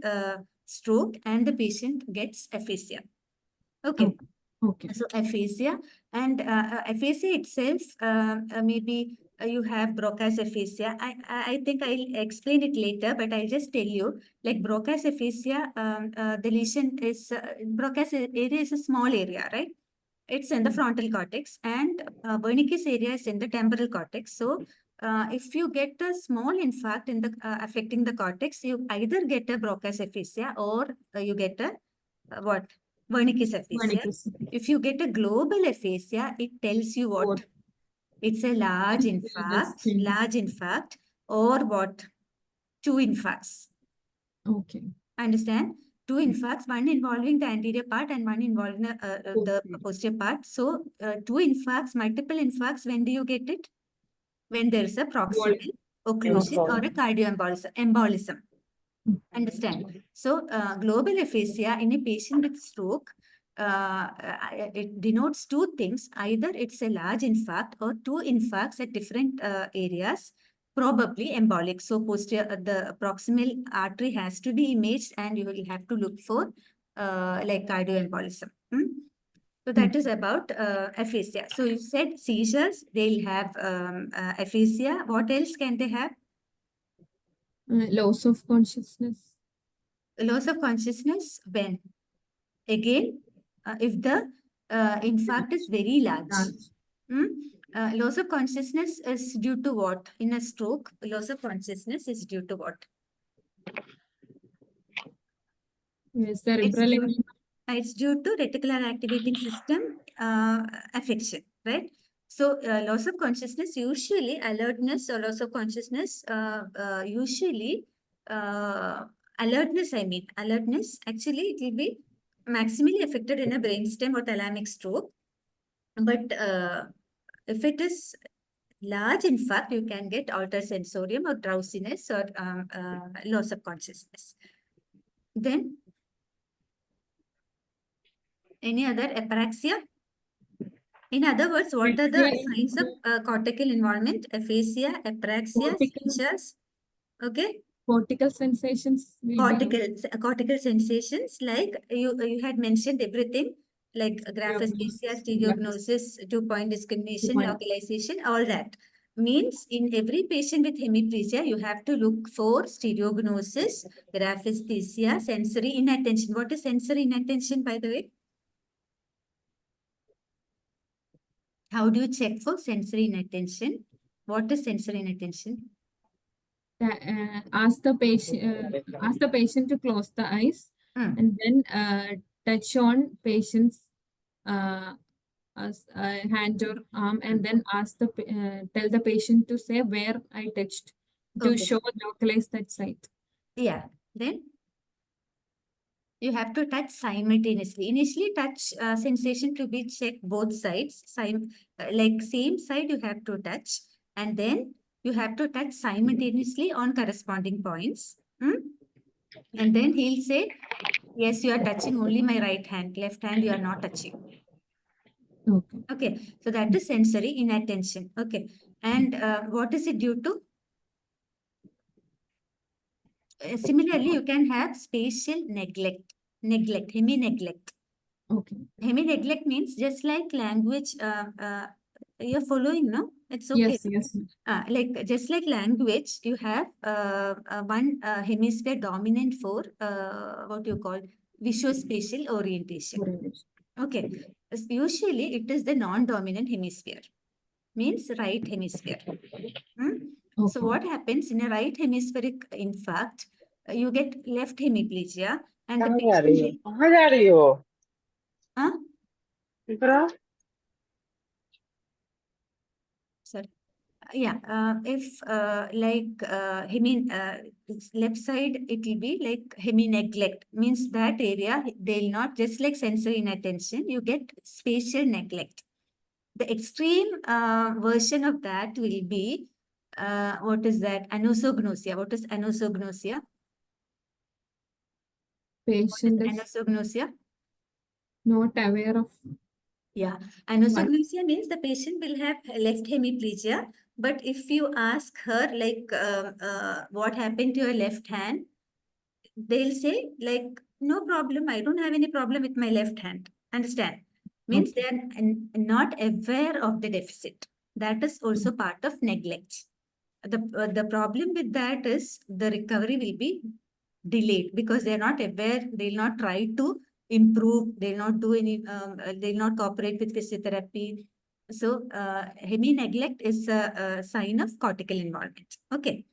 stroke, and the patient gets aphasia. Okay. Okay. So aphasia, and aphasia itself may be you have Broca's aphasia. I think I'll explain it later, but I'll just tell you, like Broca's aphasia, the lesion is, Broca's area is a small area, right? It's in the frontal cortex, and Wernicke's area is in the temporal cortex. So, if you get a small infarct in the affecting the cortex, you either get a Broca's aphasia or you get a what? Wernicke's aphasia. Wernicke's. If you get a global aphasia, it tells you what? It's a large infarct, or what? Two infarcts. Okay. Understand? Two infarcts, one involving the anterior part and one involving the posterior part. So, two infarcts, multiple infarcts, when do you get it? When there is a proximal occlusion or a cardioembolism. Understand? So, global aphasia in a patient with stroke, it denotes two things. Either it's a large infarct or two infarcts at different areas, probably embolic. So, the proximal artery has to be imaged, and you will have to look for like cardioembolism. So that is about aphasia. So you said seizures, they'll have aphasia. What else can they have? Loss of consciousness. Loss of consciousness when? Again, if the infarct is very large. Loss of consciousness is due to what? In a stroke, loss of consciousness is due to what? Yes, cerebral edema. It's due to reticular activating system affection, right? So loss of consciousness, usually alertness or loss of consciousness, alertness, actually it will be maximally affected in a brainstem or thalamic stroke. But if it is large infarct, you can get altered sensorium or drowsiness or loss of consciousness. Then, any other apraxia? In other words, what are the signs of cortical involvement? Aphasia, apraxia, seizures. Okay. Cortical sensations. Cortical sensations, like you had mentioned everything, like graphesthesia, stereognosis, 2-point discrimination, localization, all that. Means in every patient with hemiplegia, you have to look for stereognosis, graphesthesia, sensory inattention. What is sensory inattention, by the way? How do you check for sensory inattention? What is sensory inattention? Ask the patient to close the eyes and then touch on patient's hand or arm, and then tell the patient to say where I touched to localize that site. Yeah. Then you have to touch simultaneously. Initially, touch sensation to be checked both sides. Like same side you have to touch, and then you have to touch simultaneously on corresponding points. And then he'll say, yes, you are touching only my right hand. Left hand, you are not touching. Okay. Okay. So that is sensory inattention. Okay. And what is it due to? Similarly, you can have spatial neglect, hemi-neglect. Okay. Hemi-neglect means just like language, you're following, no? It's okay. Yes. Like just like language, you have one hemisphere dominant for what you call visuospatial orientation. Okay. Usually it is the non-dominant hemisphere, means right hemisphere. So what happens in a right hemispheric infarct, you get left hemiplegia and the patient... Sorry. Yeah, if left side, it will be like hemi-neglect, means that area, they'll not, just like sensory inattention, you get spatial neglect. The extreme version of that will be, what is that? Anosognosia. What is anosognosia? Patient is anosognosia? Not aware of. Yeah, anosognosia means the patient will have left hemiplegia, but if you ask her like what happened to your left hand, they'll say like, no problem, I don't have any problem with my left hand. Understand? Means they are not aware of the deficit. that is also part of neglect. The problem with that is the recovery will be delayed because they're not aware, they'll not try to improve, they'll not do any, they'll not cooperate with physiotherapy. So hemi neglect is a sign of cortical involvement. Okay.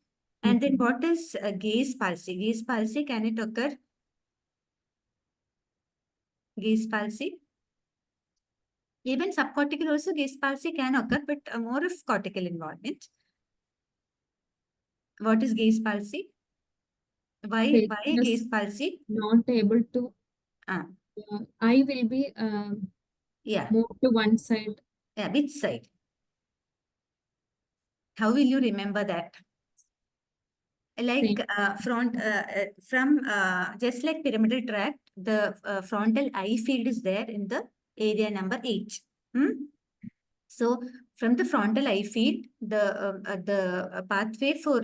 And then what is gaze palsy? Gaze palsy, can it occur? Gaze palsy? Even subcortical also gaze palsy can occur, but more of cortical involvement. What is gaze palsy? Why Vagueness. gaze palsy? Not able to, Ah, eye will be yeah, moved to one side. yeah, which side? How will you remember that? Like from just like pyramidal tract, the frontal eye field is there in the area number 8. So from the frontal eye field, the pathway for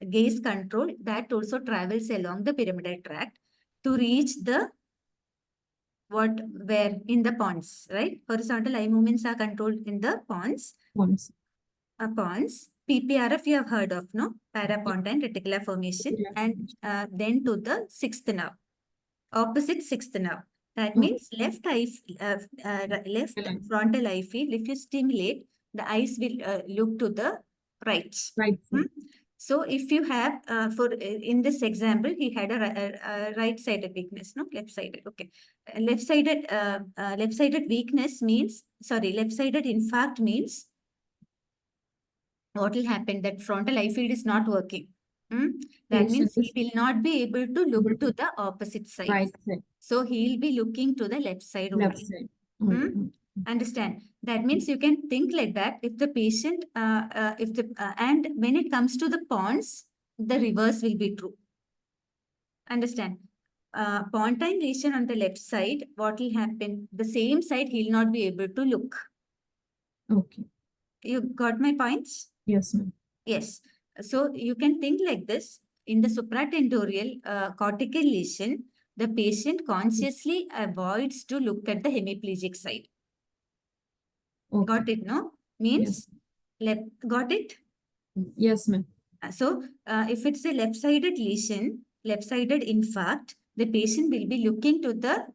gaze control that also travels along the pyramidal tract to reach the where in the pons, right? Horizontal eye movements are controlled in the pons. Once. Pons. PPRF you have heard of, no? Parapontine reticular formation, Yeah. and then to the 6th nerve, opposite 6th nerve. That Okay. means left frontal eye field. If you stimulate, the eyes will look to the right. Right side. So if you have, in this example, he had a right-sided weakness, no, left-sided. Okay, left-sided weakness means, sorry, left-sided infarct means what will happen? That frontal eye field is not working. That means he will not be able to look to the opposite side. Right side. So he will be looking to the left side Left only. side. Understand? That means you can think like that. If the patient, and when it comes to the pons, the reverse will be true. Understand? Pontine lesion on the left side, what will happen? The same side he'll not be able to look. Okay. You got my points? Yes, ma'am. Yes. So you can think like this. In the supratentorial cortical lesion, the patient consciously avoids to look at the hemiplegic side. Okay. Got it, no? Means, got it? Yes, ma'am. So if it's a left-sided lesion, left-sided infarct, the patient will be looking to the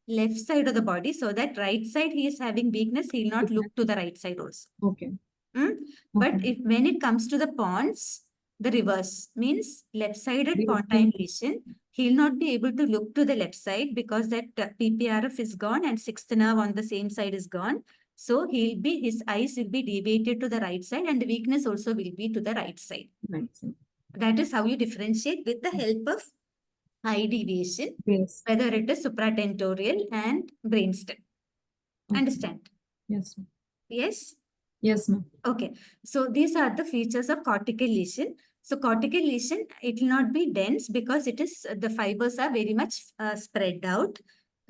left side of the body, so that right side he is having weakness, he will not look to the right side also. Okay. But Okay. if when it comes to the pons, the reverse means left-sided Yes. pontine lesion, he will not be able to look to the left side because that PPRF is gone and 6th nerve on the same side is gone. So his eyes will be deviated to the right side and the weakness also will be to the right side. Right side. That is how you differentiate with the help of eye deviation, Yes. whether it is supratentorial and brainstem. Okay. Understand? Yes, ma'am. Yes? Yes, ma'am. Okay. So these are the features of cortical lesion. So cortical lesion, it will not be dense because it is, the fibers are very much spread out,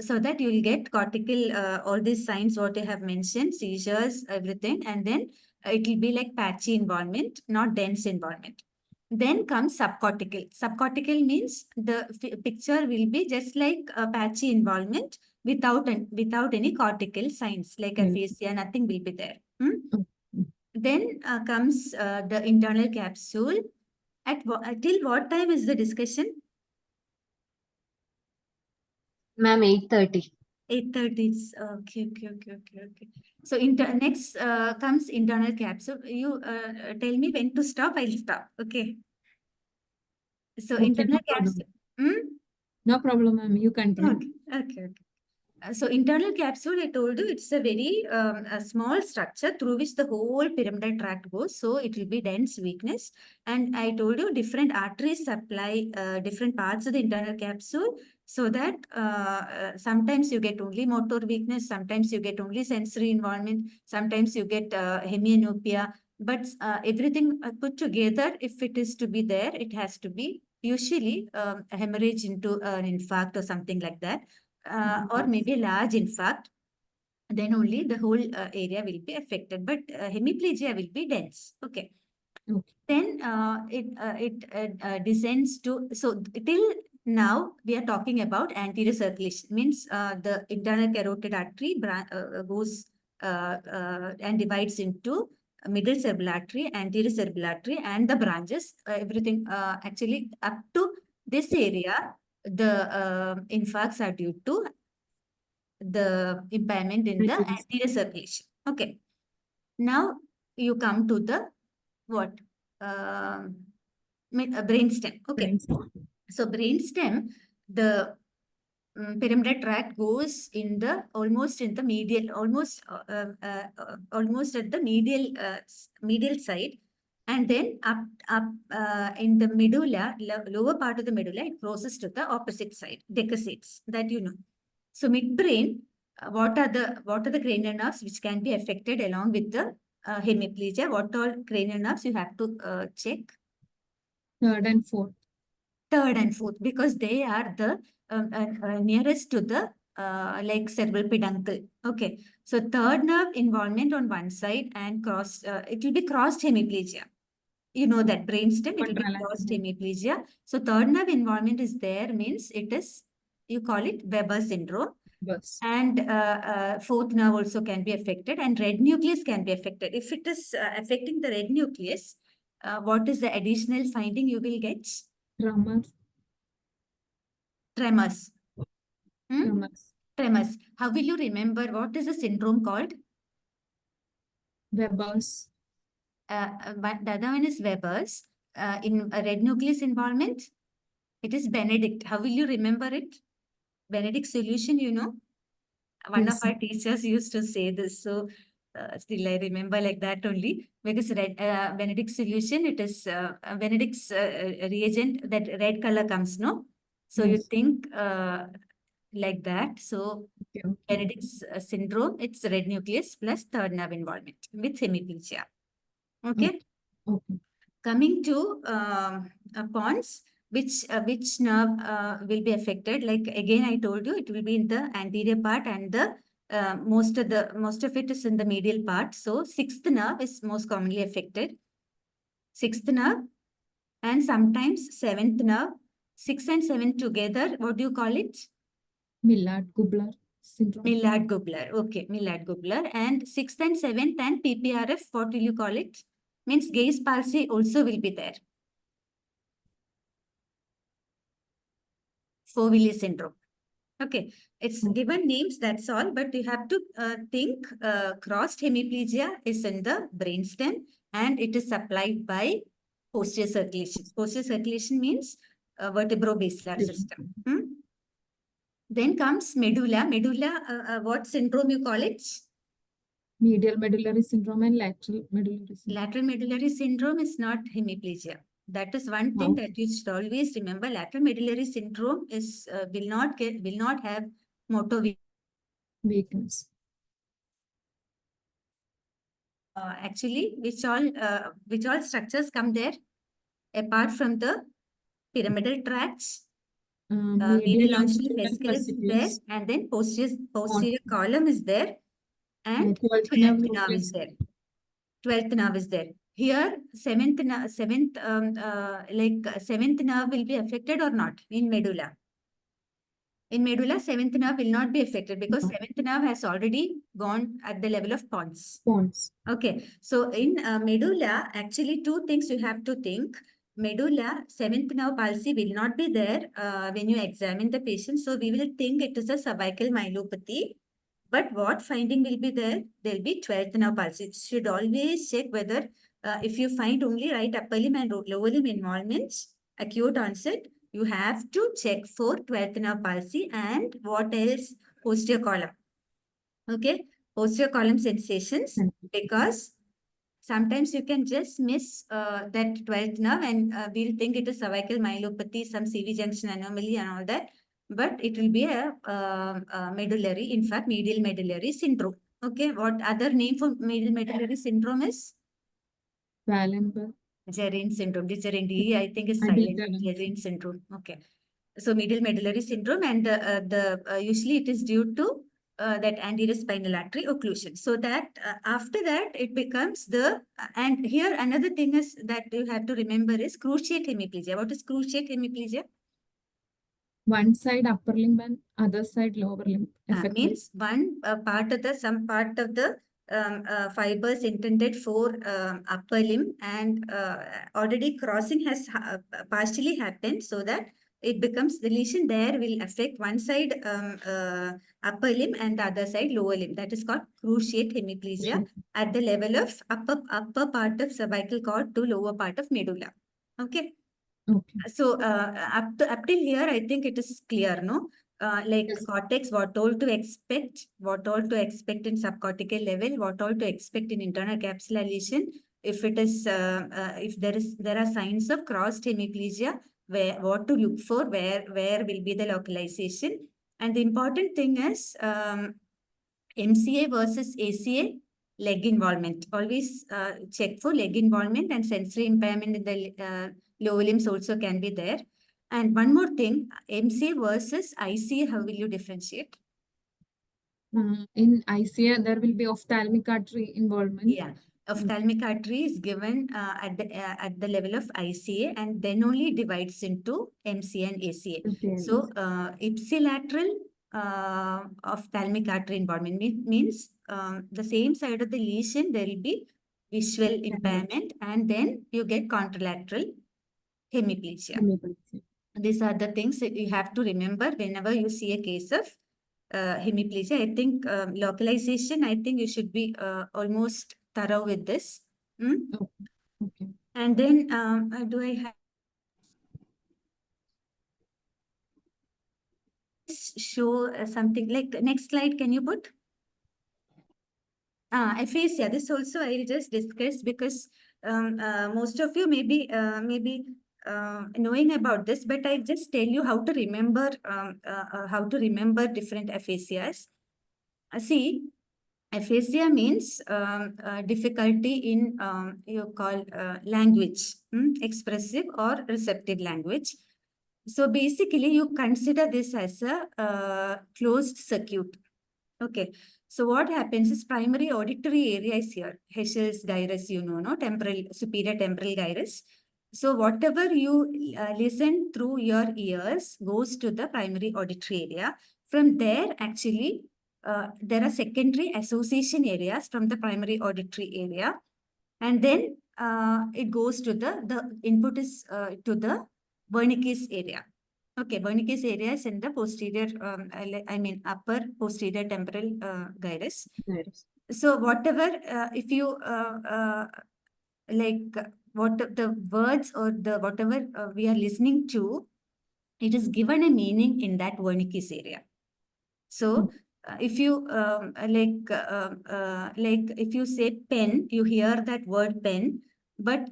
so that you will get cortical, all these signs what I have mentioned, seizures, everything, and then it will be like patchy involvement, not dense involvement. Then comes subcortical. Subcortical means the picture will be just like a patchy involvement without any cortical signs, like aphasia, nothing will be there. Then comes the internal capsule. Till what time is the discussion? Ma'am, 8:30. 8:30. Okay. So next comes internal capsule. You tell me when to stop, I'll stop. Okay. So Okay, internal no problem. capsule. No problem, ma'am. You continue. Okay. So internal capsule, I told you, it's a very a small structure through which the whole pyramidal tract goes. So it will be dense weakness. And I told you different arteries supply different parts of the internal capsule, so that sometimes you get only motor weakness, sometimes you get only sensory involvement, sometimes you get hemianopia. But everything put together, if it is to be there, it has to be usually a hemorrhage into an infarct or something like that. Or maybe a large infarct, then only the whole area will be affected. But hemiplegia will be dense. Okay. Then it descends to, so till now we are talking about anterior circulation, means the internal carotid artery goes and divides into middle cerebral artery, anterior cerebral artery, and the branches, everything actually up to this area, the infarcts are due to the impairment in the Arteries. anterior circulation. Okay. Now you come to the what? Brainstem. Okay. Brainstem. So brainstem, the pyramidal tract goes in the almost in the medial, almost at the medial side, and then up in the medulla, lower part of the medulla, it crosses to the opposite side, decussate, that you know. So midbrain, what are the cranial nerves which can be affected along with the hemiplegia? What all cranial nerves you have to check? Third and fourth. Third and fourth, because they are the nearest to the like cerebral peduncle. Okay, so third nerve involvement on one side and it will be crossed hemiplegia. You know that brainstem, it will be Quadrilateral. crossed hemiplegia. So third nerve involvement is there, means it is, you call it Weber syndrome. Bus. And fourth nerve also can be affected, and red nucleus can be affected. If it is affecting the red nucleus, what is the additional finding you will get? Tremors. Tremors. Tremors. Tremors. How will you remember what is the syndrome called? Weber's. But the other one is Weber's. In a red nucleus involvement, it is Benedict. How will you remember it? Benedict solution, you know? One Yes. of our teachers used to say this. So still I remember like that only. Because Benedict solution, it is Benedict's reagent, that red color comes, no? So you Yes. think like that. So Okay. Benedict's syndrome, it's red nucleus plus third nerve involvement with hemiplegia. Okay. Okay. Coming to pons, which nerve will be affected? Like again, I told you it will be in the anterior part, and the most of it is in the medial part. So sixth nerve is most commonly affected. Sixth nerve, and sometimes seventh nerve. 6 and 7 together, what do you call it? Millard-Gubler syndrome. Millard-Gubler. Okay, Millard-Gubler. And 6th and 7th and PPRF, what will you call it? Means gaze palsy also will be there. Foville syndrome. Okay, it's given names, that's all, but you have to think crossed hemiplegia is in the brainstem, and it is supplied by posterior circulation. Posterior circulation means vertebrobasilar system. Then comes medulla. Medulla, what syndrome you call it? Medial medullary syndrome and lateral medullary syndrome. Lateral medullary syndrome is not hemiplegia. That is one thing that you should always remember. Lateral medullary syndrome is will not have motor Weakness. actually, which all structures come there apart from the pyramidal tracts. Medial longitudinal fasciculus is there, and then posterior column is there, and 12th nerve is there. 12th nerve is there. Here, seventh nerve will be affected or not in medulla. In medulla, 7th nerve will not be affected because 7th nerve has already gone at the level of pons. Pons. Okay, so in medulla, actually 2 things you have to think. Medulla, 7th nerve palsy will not be there when you examine the patient. So we will think it is a cervical myelopathy. But what finding will be there? There will be 12th nerve palsy. You should always check whether if you find only right upper limb and lower limb involvements, acute onset, you have to check for 12th nerve palsy. And what else? Posterior column. Okay, posterior column sensations, because sometimes you can just miss that 12th nerve and we'll think it is cervical myelopathy, some CV junction anomaly and all that. But it will be a medullary, in fact, medial medullary syndrome. Okay, what other name for medial medullary syndrome is? Wallenberg. Jarine syndrome. This Jarine D, I think is I silent. believe Jarine syndrome. Okay. So medial medullary syndrome, and usually it is due to that anterior spinal artery occlusion. So that after that it becomes the, and here another thing is that you have to remember is cruciate hemiplegia. What is cruciate hemiplegia? One side upper limb and other side lower limb affected. Means one part of the, some part of the fibers intended for upper limb, and already crossing has partially happened, so that it becomes the lesion there will affect one side upper limb and the other side lower limb. That is called cruciate hemiplegia at the level of upper part of cervical cord to lower part of medulla. Okay. Okay. So up till here, I think it is clear, no? Like Yes. cortex, what all to expect in subcortical level, what all to expect in internal capsular lesion. If it is, if there are signs of crossed hemiplegia, what to look for, where will be the localization. And the important thing is MCA versus ACA, leg involvement. Always check for leg involvement, and sensory impairment in the lower limbs also can be there. And one more thing, MCA versus ICA, how will you differentiate? In ICA, there will be ophthalmic artery involvement. Yeah, ophthalmic artery is given at the level of ICA, and then only divides into MCA and ACA. Okay. So ipsilateral ophthalmic artery involvement means the same side of the lesion there will be visual impairment, and then you get contralateral hemiplegia. These are the things that you have to remember whenever you see a case of hemiplegia. I think localization, I think you should be almost thorough with this. Okay. And then do I have show something like next slide? Can you put? Aphasia. This also I'll just discuss because most of you may be knowing about this, but I just tell you how to remember different aphasias. See, aphasia means difficulty in you call language, expressive or receptive language. So basically, you consider this as a closed circuit. Okay. So what happens is primary auditory area is here. Heschel's gyrus, you know, no? Superior temporal gyrus. So whatever you listen through your ears goes to the primary auditory area. From there, actually, there are secondary association areas from the primary auditory area. And then it goes to the input is to the Wernicke's area. Okay, Wernicke's area is in the posterior, upper posterior temporal gyrus. So whatever, if you what the words or the whatever we are listening to, it is given a meaning in that Wernicke's area. So if you if you say pen, you hear that word pen, but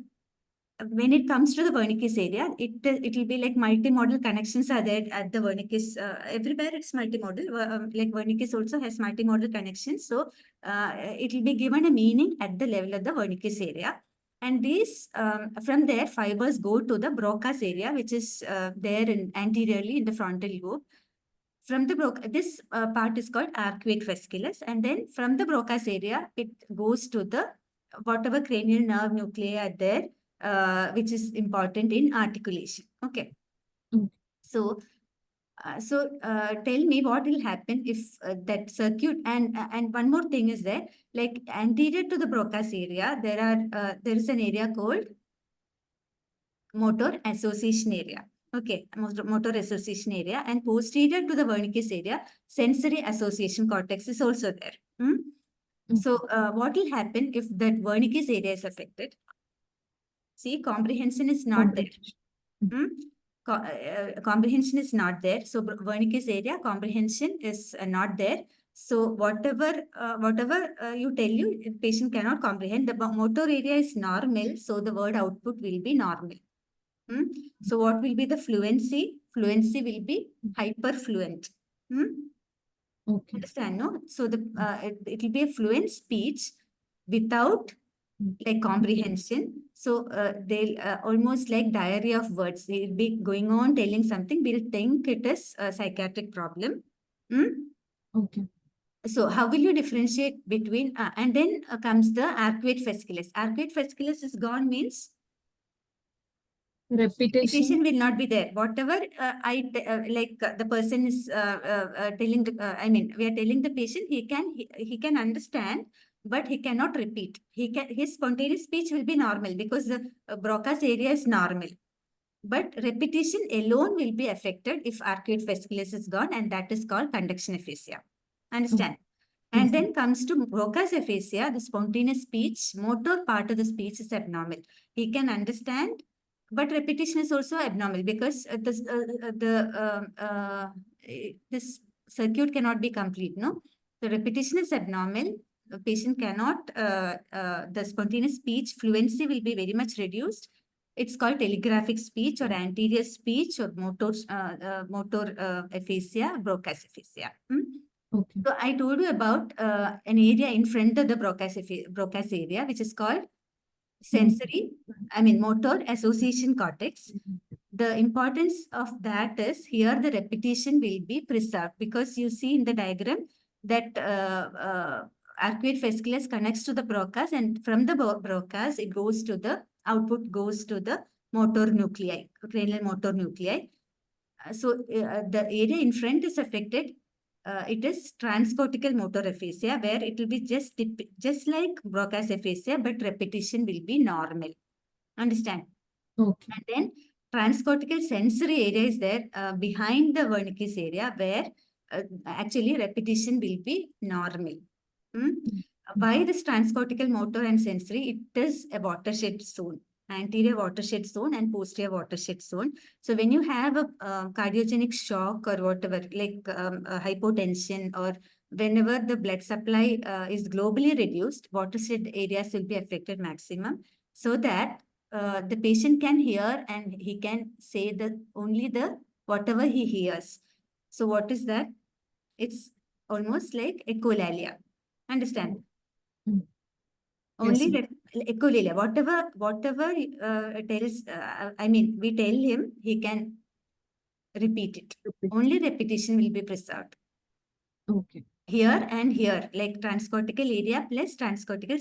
when it comes to the Wernicke's area, it will be like multimodal connections are there at the Wernicke's. Everywhere it's multimodal. Like Wernicke's also has multimodal connections. So it will be given a meaning at the level of the Wernicke's area. And these, from there, fibers go to the Broca's area, which is there anteriorly in the frontal lobe. From the this part is called arcuate fasciculus. And then from the Broca's area, it goes to the whatever cranial nerve nuclei are there, which is important in articulation. Okay. So, tell me what will happen if that circuit, and one more thing is there, like anterior to the Broca's area, there is an area called motor association area. Okay, motor association area, and posterior to the Wernicke's area, sensory association cortex is also there. So what will happen if that Wernicke's area is affected? See, comprehension is not there. Comprehension is not there. So Wernicke's area, comprehension is not there. So whatever you tell you, patient cannot comprehend. The motor area is normal, so the word output will be normal. So what will be the fluency? Fluency will be hyperfluent. Okay. Understand, no? So the it will be a fluent speech without like comprehension. So they'll almost like diary of words. They'll be going on telling something. We'll think it is a psychiatric problem. Okay. So how will you differentiate between, and then comes the arcuate fasciculus. Arcuate fasciculus is gone means Repetition will not be there. Whatever the person is telling, we are telling the patient, he can understand, but he cannot repeat. His spontaneous speech will be normal because the Broca's area is normal. But repetition alone will be affected if arcuate fasciculus is gone, and that is called conduction aphasia. Understand? And Yes. then comes to Broca's aphasia, the spontaneous speech, motor part of the speech is abnormal. He can understand, but repetition is also abnormal because this circuit cannot be complete, no? The repetition is abnormal. The patient cannot, the spontaneous speech fluency will be very much reduced. It's called telegraphic speech or anterior speech or motor aphasia, Broca's aphasia. Okay. So I told you about an area in front of the Broca's area, which is called sensory, motor association cortex. The importance of that is here the repetition will be preserved because you see in the diagram that arcuate fasciculus connects to the Broca's, and from the Broca's it goes to the output goes to the motor nuclei, cranial motor nuclei. So the area in front is affected. It is transcortical motor aphasia, where it will be just like Broca's aphasia, but repetition will be normal. Understand? Okay. And then transcortical sensory area is there behind the Wernicke's area, where actually repetition will be normal. Why this transcortical motor and sensory? It is a watershed zone, anterior watershed zone and posterior watershed zone. So when you have a cardiogenic shock or whatever, like hypotension, or whenever the blood supply is globally reduced, watershed areas will be affected maximum, so that the patient can hear and he can say only whatever he hears. So what is that? It's almost like echolalia. Understand? Only Yes. echolalia. Whatever tells. We tell him, he can repeat it. Only repetition will be preserved. Okay. Here and here, like transcortical area plus transcortical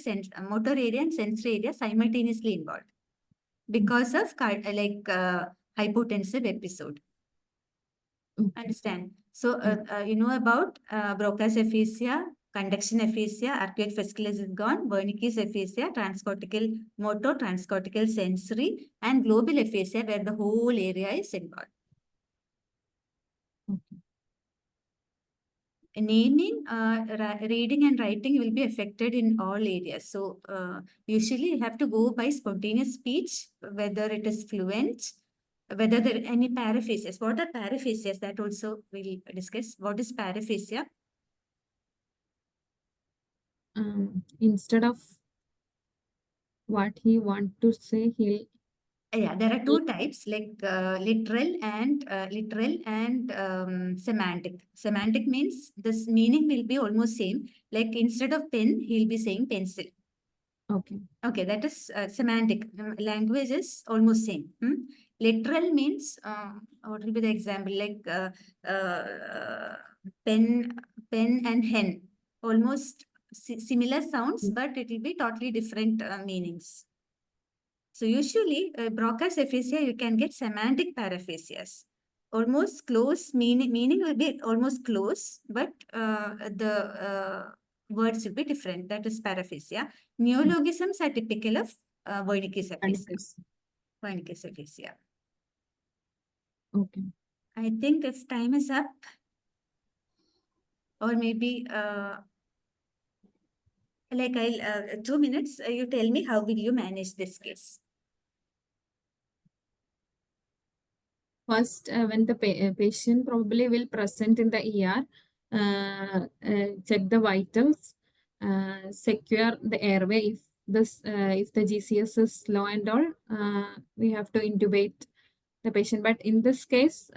motor area and sensory area simultaneously involved because of hypotensive episode. Understand? So you know about Broca's aphasia, conduction aphasia, arcuate fasciculus is gone, Wernicke's aphasia, transcortical motor, transcortical sensory, and global aphasia, where the whole area is involved. Naming, reading and writing will be affected in all areas. So usually you have to go by spontaneous speech, whether it is fluent, whether there are any paraphasias. What are paraphasias? That also we'll discuss. What is paraphasia? Instead of what he want to say, he'll. Yeah, there are two types, like literal and semantic. Semantic means this meaning will be almost same. Like instead of pen, he'll be saying pencil. Okay. Okay, that is semantic. Language is almost same. Literal means what will be the example? Like pen and hen, almost similar sounds, but it will be totally different meanings. So usually Broca's aphasia, you can get semantic paraphasias. Almost close, meaning will be almost close, but the words will be different. That is paraphasia. Neologisms are typical of Wernicke's aphasia. Wernicke's aphasia. Okay. I think if time is up, or maybe like 2 minutes, you tell me how will you manage this case? First, when the patient probably will present in the ER, check the vitals, secure the airway. If the GCS is low and all, we have to intubate the patient. But in this case,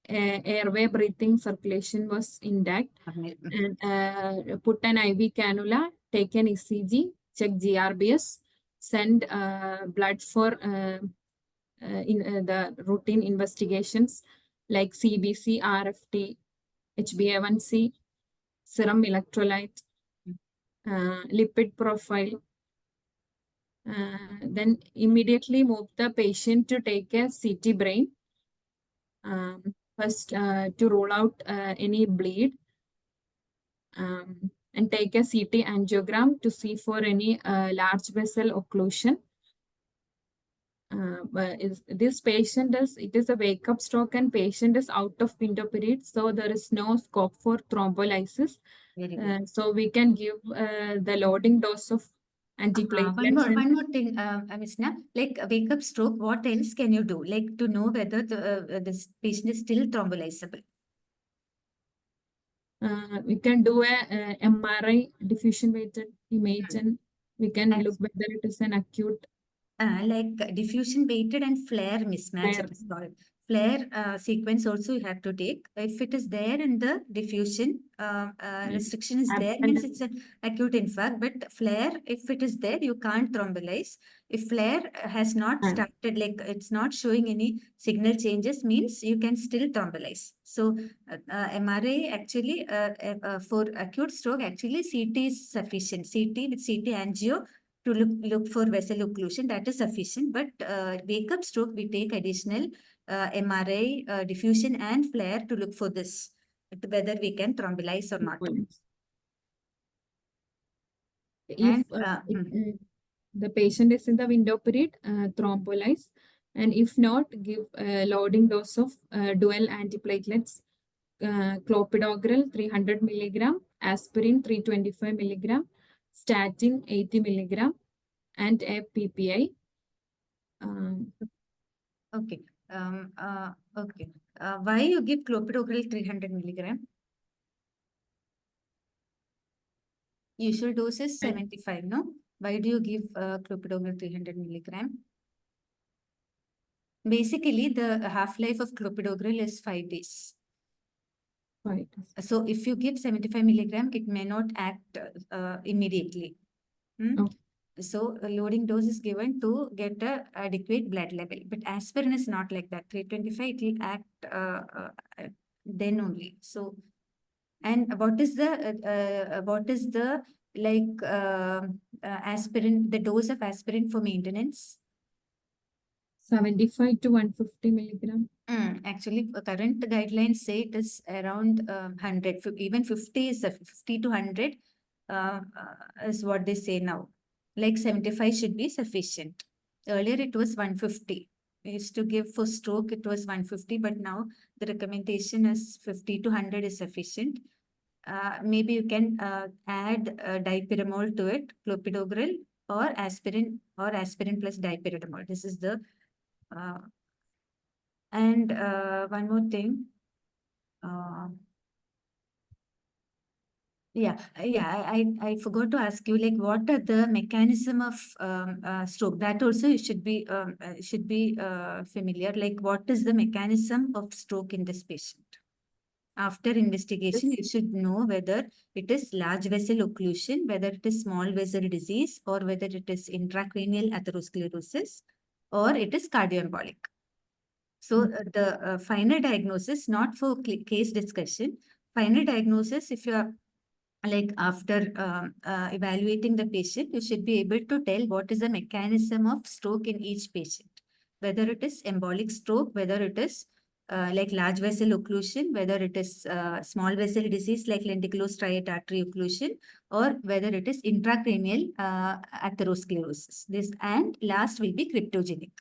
airway, breathing, circulation was intact. And put an IV cannula, take an ECG, check GRBS, send blood for the routine investigations like CBC, RFT, HbA1c, serum electrolyte, lipid profile. Then immediately move the patient to take a CT brain. First, to rule out any bleed. and take a CT angiogram to see for any large vessel occlusion. But this patient it is a wake-up stroke and patient is out of window period, so there is no scope for thrombolysis. Very good. So we can give the loading dose of antiplatelets. One more thing, Ms. Na, like a wake-up stroke, what else can you do? Like to know whether this patient is still thrombolizable. We can do a MRI diffusion weighted image, and we can look whether it is an acute. Like diffusion weighted and flare mismatch. Flare. It is called. Flare sequence also you have to take. If it is there in the diffusion, restriction is there, means it's an acute infarct. But flare, if it is there, you can't thrombolyze. If flare has not started, like it's not showing any signal changes, means you can still thrombolyze. So MRI actually for acute stroke, actually CT is sufficient. CT with CT angio to look for vessel occlusion, that is sufficient. But wake-up stroke, we take additional MRI, diffusion and flare to look for this, whether we can thrombolyze or not. If the patient is in the window period, thrombolyze, and if not, give a loading dose of dual antiplatelets, clopidogrel 300 milligram, aspirin 325 milligram, statin 80 milligram, and a PPI. Okay. Okay. Why you give clopidogrel 300 milligram? Usual dose is 75, no? Why do you give clopidogrel 300 milligram? Basically, the half-life of clopidogrel is 5 days. Right. So if you give 75 milligram, it may not act immediately. Okay. So a loading dose is given to get a adequate blood level. But aspirin is not like that. 325, it will act then only. So, and what is the like aspirin, the dose of aspirin for maintenance? 75 to 150 milligram. Actually, current guidelines say it is around 100. Even 50 is 50 to 100 is what they say now. Like 75 should be sufficient. Earlier it was 150. We used to give for stroke, it was 150, but now the recommendation is 50 to 100 is sufficient. Maybe you can add dipyramide to it, clopidogrel, or aspirin plus dipyramide. This is the and one more thing. I forgot to ask you, like, what are the mechanism of stroke? That also you should be familiar. Like, what is the mechanism of stroke in this patient? After investigation, you should know whether it is large vessel occlusion, whether it is small vessel disease, or whether it is intracranial atherosclerosis, or it is cardioembolic. So the final diagnosis, not for case discussion, final diagnosis, if you are like after evaluating the patient, you should be able to tell what is the mechanism of stroke in each patient, whether it is embolic stroke, whether it is like large vessel occlusion, whether it is small vessel disease like lenticulostriate artery occlusion, or whether it is intracranial atherosclerosis. This and last will be cryptogenic.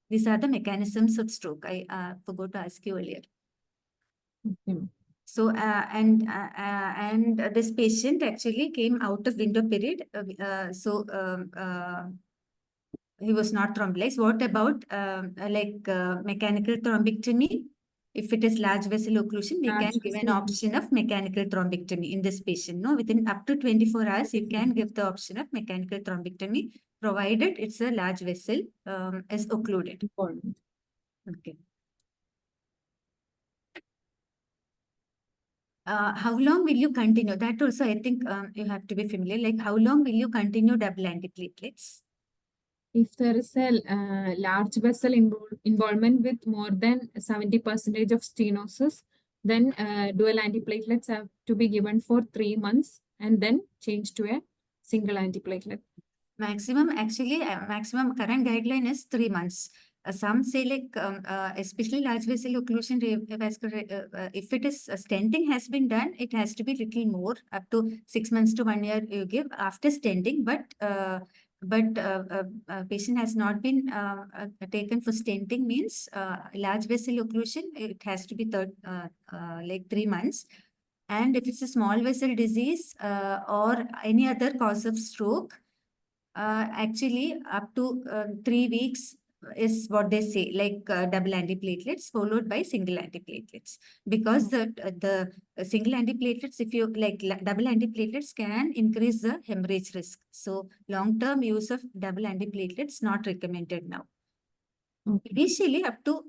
These are the mechanisms of stroke. I forgot to ask you earlier. Okay. So, and this patient actually came out of window period. He was not thrombolized. What about mechanical thrombectomy? If it is large vessel occlusion, we can give an option of mechanical thrombectomy in this patient. No, within up to 24 hours, you can give the option of mechanical thrombectomy, provided it's a large vessel is occluded. Okay. How long will you continue? That also, I think you have to be familiar. Like, how long will you continue double antiplatelets? If there is a large vessel involvement with more than 70% of stenosis, then dual antiplatelets have to be given for 3 months and then change to a single antiplatelet. Maximum, actually, maximum current guideline is 3 months. some say like, especially large vessel occlusion, if it is stenting has been done, it has to be little more, up to 6 months to 1 year you give after stenting. But patient has not been taken for stenting, means large vessel occlusion, it has to be like 3 months. And if it's a small vessel disease or any other cause of stroke, actually up to 3 weeks is what they say, like double antiplatelets followed by single antiplatelets, because the single antiplatelets, if you like double antiplatelets, can increase the hemorrhage risk. So long-term use of double antiplatelets not recommended now. Initially up to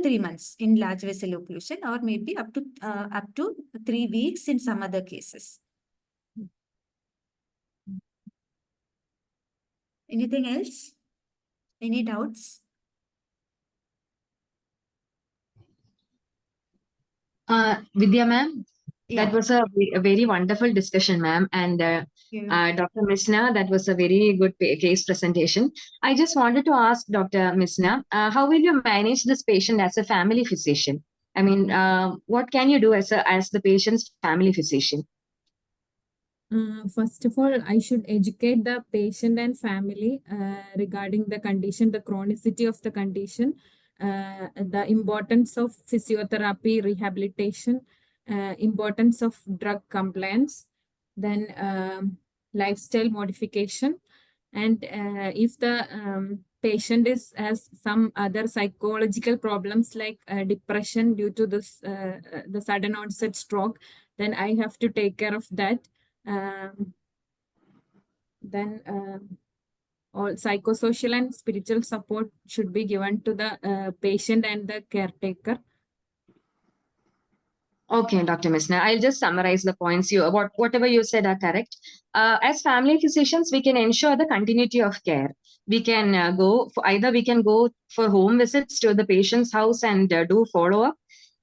3 months in large vessel occlusion, or maybe up to 3 weeks in some other cases. Anything else? Any doubts? Vidya ma'am, Yeah. that was a very wonderful discussion, ma'am. And Yeah. Dr. Misna, that was a very good case presentation. I just wanted to ask Dr. Misna, how will you manage this patient as a family physician? I mean, what can you do as the patient's family physician? First of all, I should educate the patient and family regarding the condition, the chronicity of the condition, the importance of physiotherapy, rehabilitation, importance of drug compliance, then lifestyle modification. And if the patient has some other psychological problems like depression due to this the sudden onset stroke, then I have to take care of that. Then all psychosocial and spiritual support should be given to the patient and the caretaker. Okay, Dr. Misna, I'll just summarize the points whatever you said are correct. As family physicians, we can ensure the continuity of care. We can we can go for home visits to the patient's house and do follow-up.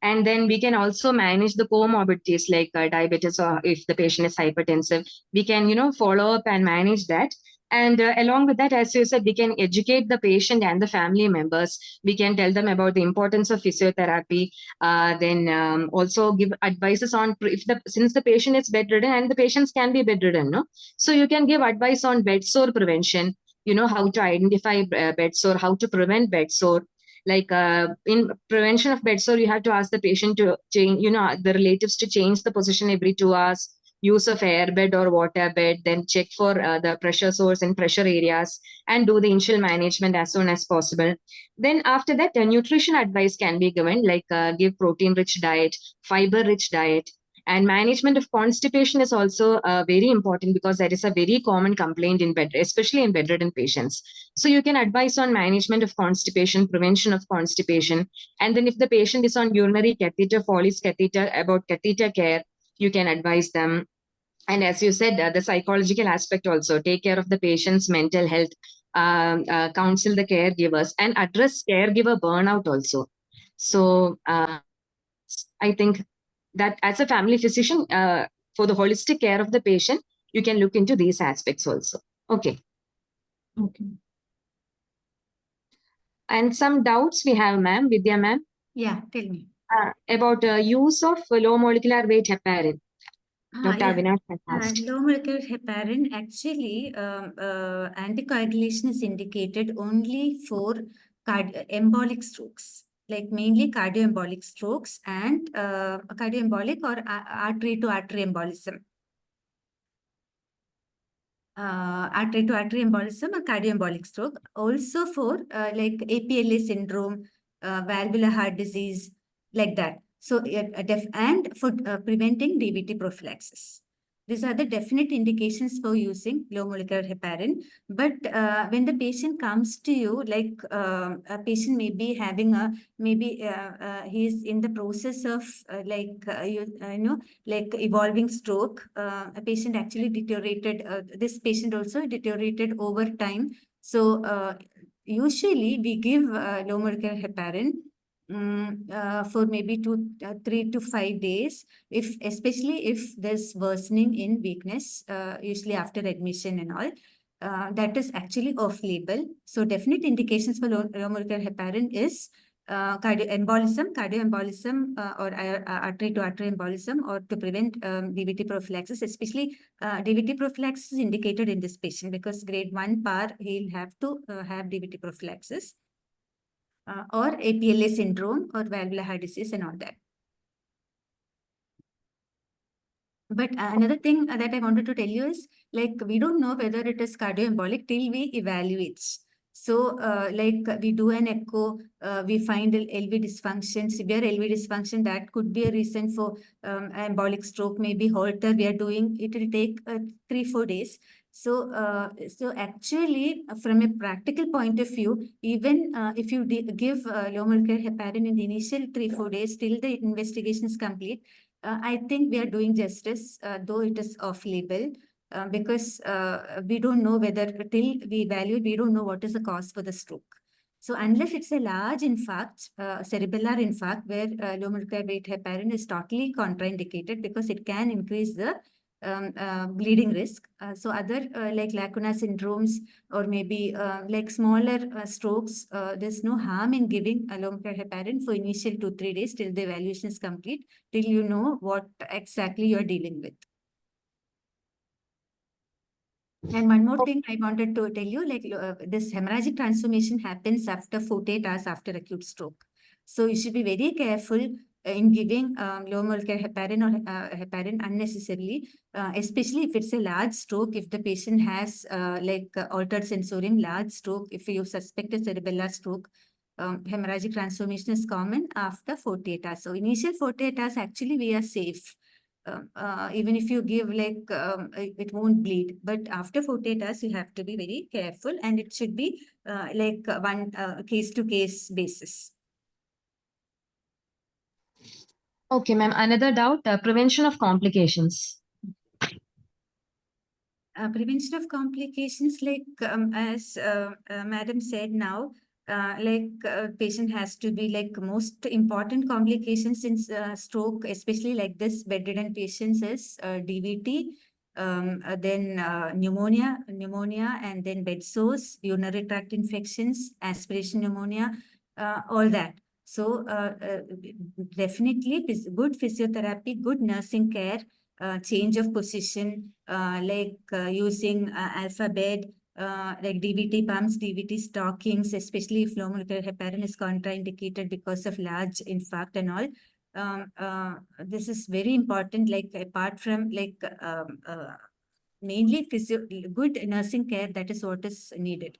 And then we can also manage the comorbidities like diabetes, or if the patient is hypertensive, we can, follow up and manage that. And along with that, as you said, we can educate the patient and the family members. We can tell them about the importance of physiotherapy. Then also give advices on since the patient is bedridden, and the patients can be bedridden, no? So you can give advice on bed sore prevention. How to identify bed sore, how to prevent bed sore. Like in prevention of bed sore, you have to ask the patient to change, the relatives to change the position every 2 hours. Use of air bed or water bed, then check for the pressure source and pressure areas, and do the initial management as soon as possible. Then after that, nutrition advice can be given, like give protein-rich diet, fiber-rich diet. And management of constipation is also very important, because that is a very common complaint especially in bedridden patients. So you can advise on management of constipation, prevention of constipation. And then if the patient is on urinary catheter, Foley's catheter, about catheter care, you can advise them. And as you said, the psychological aspect also, take care of the patient's mental health, counsel the caregivers, and address caregiver burnout also. So I think that as a family physician, for the holistic care of the patient, you can look into these aspects also. Okay. Okay. And some doubts we have, ma'am, Vidya ma'am. Yeah, tell me. About use of low molecular weight heparin. Dr. Yeah. Avinash has asked. Low molecular heparin, actually, anticoagulation is indicated only for embolic strokes, like mainly cardioembolic strokes and cardioembolic or artery-to-artery embolism. Artery-to-artery embolism or cardioembolic stroke. Also for like APLA syndrome, valvular heart disease, like that. So, and for preventing DVT prophylaxis. These are the definite indications for using low molecular heparin. But when the patient comes to you, like a patient may be having he's in the process of like evolving stroke. A patient actually deteriorated. This patient also deteriorated over time. So usually we give low molecular heparin for maybe 3 to 5 days, especially if there's worsening in weakness, usually after admission and all. that is actually off-label. So definite indications for low molecular heparin is cardioembolism, or artery-to-artery embolism, or to prevent DVT prophylaxis. Especially DVT prophylaxis is indicated in this patient because grade 1 PAR, he'll have to have DVT prophylaxis, or APLA syndrome or valvular heart disease and all that. But another thing that I wanted to tell you is, like, we don't know whether it is cardioembolic till we evaluate. So, like, we do an echo, we find LV dysfunction, severe LV dysfunction, that could be a reason for embolic stroke, maybe Holter we are doing, it will take 3-4 days. So, so actually, from a practical point of view, even if you give low molecular heparin in the initial 3-4 days till the investigation is complete, I think we are doing justice, though it is off-label, because we don't know whether, till we evaluate, we don't know what is the cause for the stroke. So unless it's a large infarct, cerebellar infarct, where low molecular weight heparin is totally contraindicated because it can increase the bleeding risk. So other like lacuna syndromes, or maybe like smaller strokes, there's no harm in giving low molecular heparin for initial 2-3 days till the evaluation is complete, till you know what exactly you're dealing with. And one more thing I wanted to tell you, like this hemorrhagic transformation happens after 48 hours after acute stroke. So you should be very careful in giving low molecular heparin or heparin unnecessarily, especially if it's a large stroke, if the patient has altered sensorium, large stroke, if you suspect a cerebellar stroke. Hemorrhagic transformation is common after 48 hours. So initial 48 hours, actually we are safe. Even if you give, like, it won't bleed, but after 48 hours, you have to be very careful, and it should be like one case-to-case basis. Okay, ma'am. Another doubt, prevention of complications. Prevention of complications, like as Madam said now, patient has to be, like, most important complications in stroke, especially like this bedridden patients, is DVT, then pneumonia, and then bed sores, urinary tract infections, aspiration pneumonia, all that. So definitely good physiotherapy, good nursing care, change of position, using alpha bed, like DVT pumps, DVT stockings, especially if low molecular heparin is contraindicated because of large infarct and all. This is very important, like apart from mainly good nursing care, that is what is needed.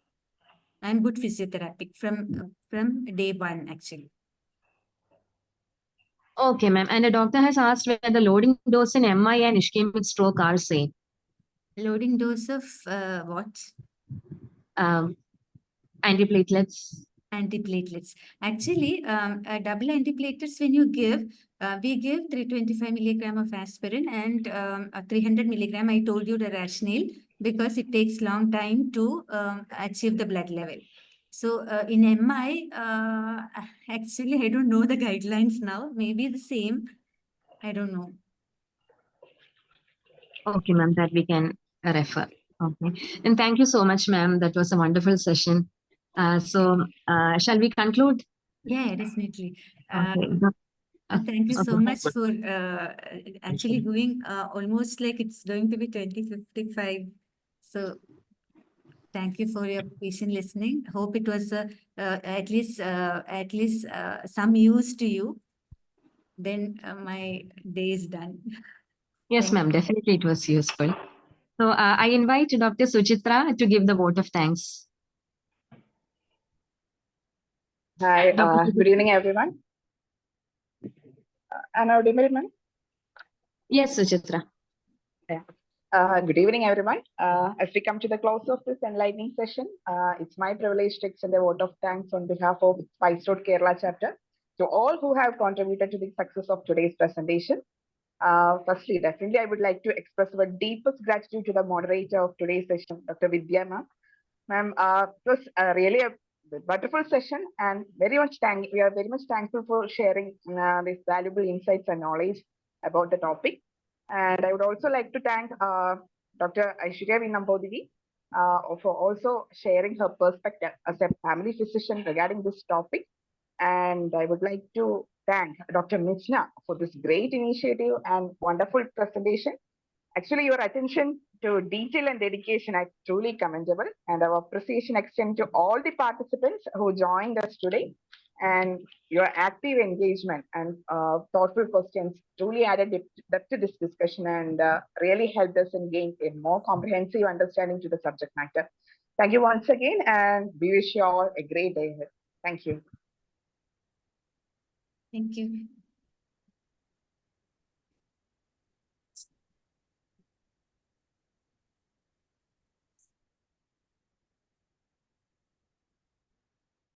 And good physiotherapy from day one, actually. Okay, ma'am. And the doctor has asked whether the loading dose in MI and ischemic stroke are same. Loading dose of what? Antiplatelets. Antiplatelets. Actually, double antiplatelets, when you give, we give 325 milligram of aspirin and 300 milligram. I told you the rationale, because it takes long time to achieve the blood level. So in MI, actually, I don't know the guidelines now. Maybe the same. I don't know. Okay, ma'am, that we can refer. Okay. And thank you so much, ma'am. That was a wonderful session. Shall we conclude? Yeah, definitely. Okay. Thank you so Okay. much for actually doing almost like it's going to be 2055. So thank you for your patient listening. Hope it was at least some use to you. Then my day is done. Yes, Thank ma'am. Definitely it was useful. So I invite Dr. Suchitra to give the vote of thanks. Hi, Dr. good evening, everyone. Am I audible, ma'am? Yes, Suchitra. Good evening, everyone. As we come to the close of this enlightening session, it's my privilege to extend a vote of thanks on behalf of Spice Road Kerala chapter to all who have contributed to the success of today's presentation. Firstly, definitely, I would like to express our deepest gratitude to the moderator of today's session, Dr. Vidya, ma'am. Ma'am, it was really a wonderful session, and we are very much thankful for sharing these valuable insights and knowledge about the topic. And I would also like to thank Dr. Aishwarya V. Namboothiri for also sharing her perspective as a family physician regarding this topic. And I would like to thank Dr. Mishna for this great initiative and wonderful presentation. Actually, your attention to detail and dedication are truly commendable, and our appreciation extends to all the participants who joined us today. And your active engagement and thoughtful questions truly added depth to this discussion and really helped us in gain a more comprehensive understanding to the subject matter. Thank you once again, and we wish you all a great day ahead. Thank you. Thank you.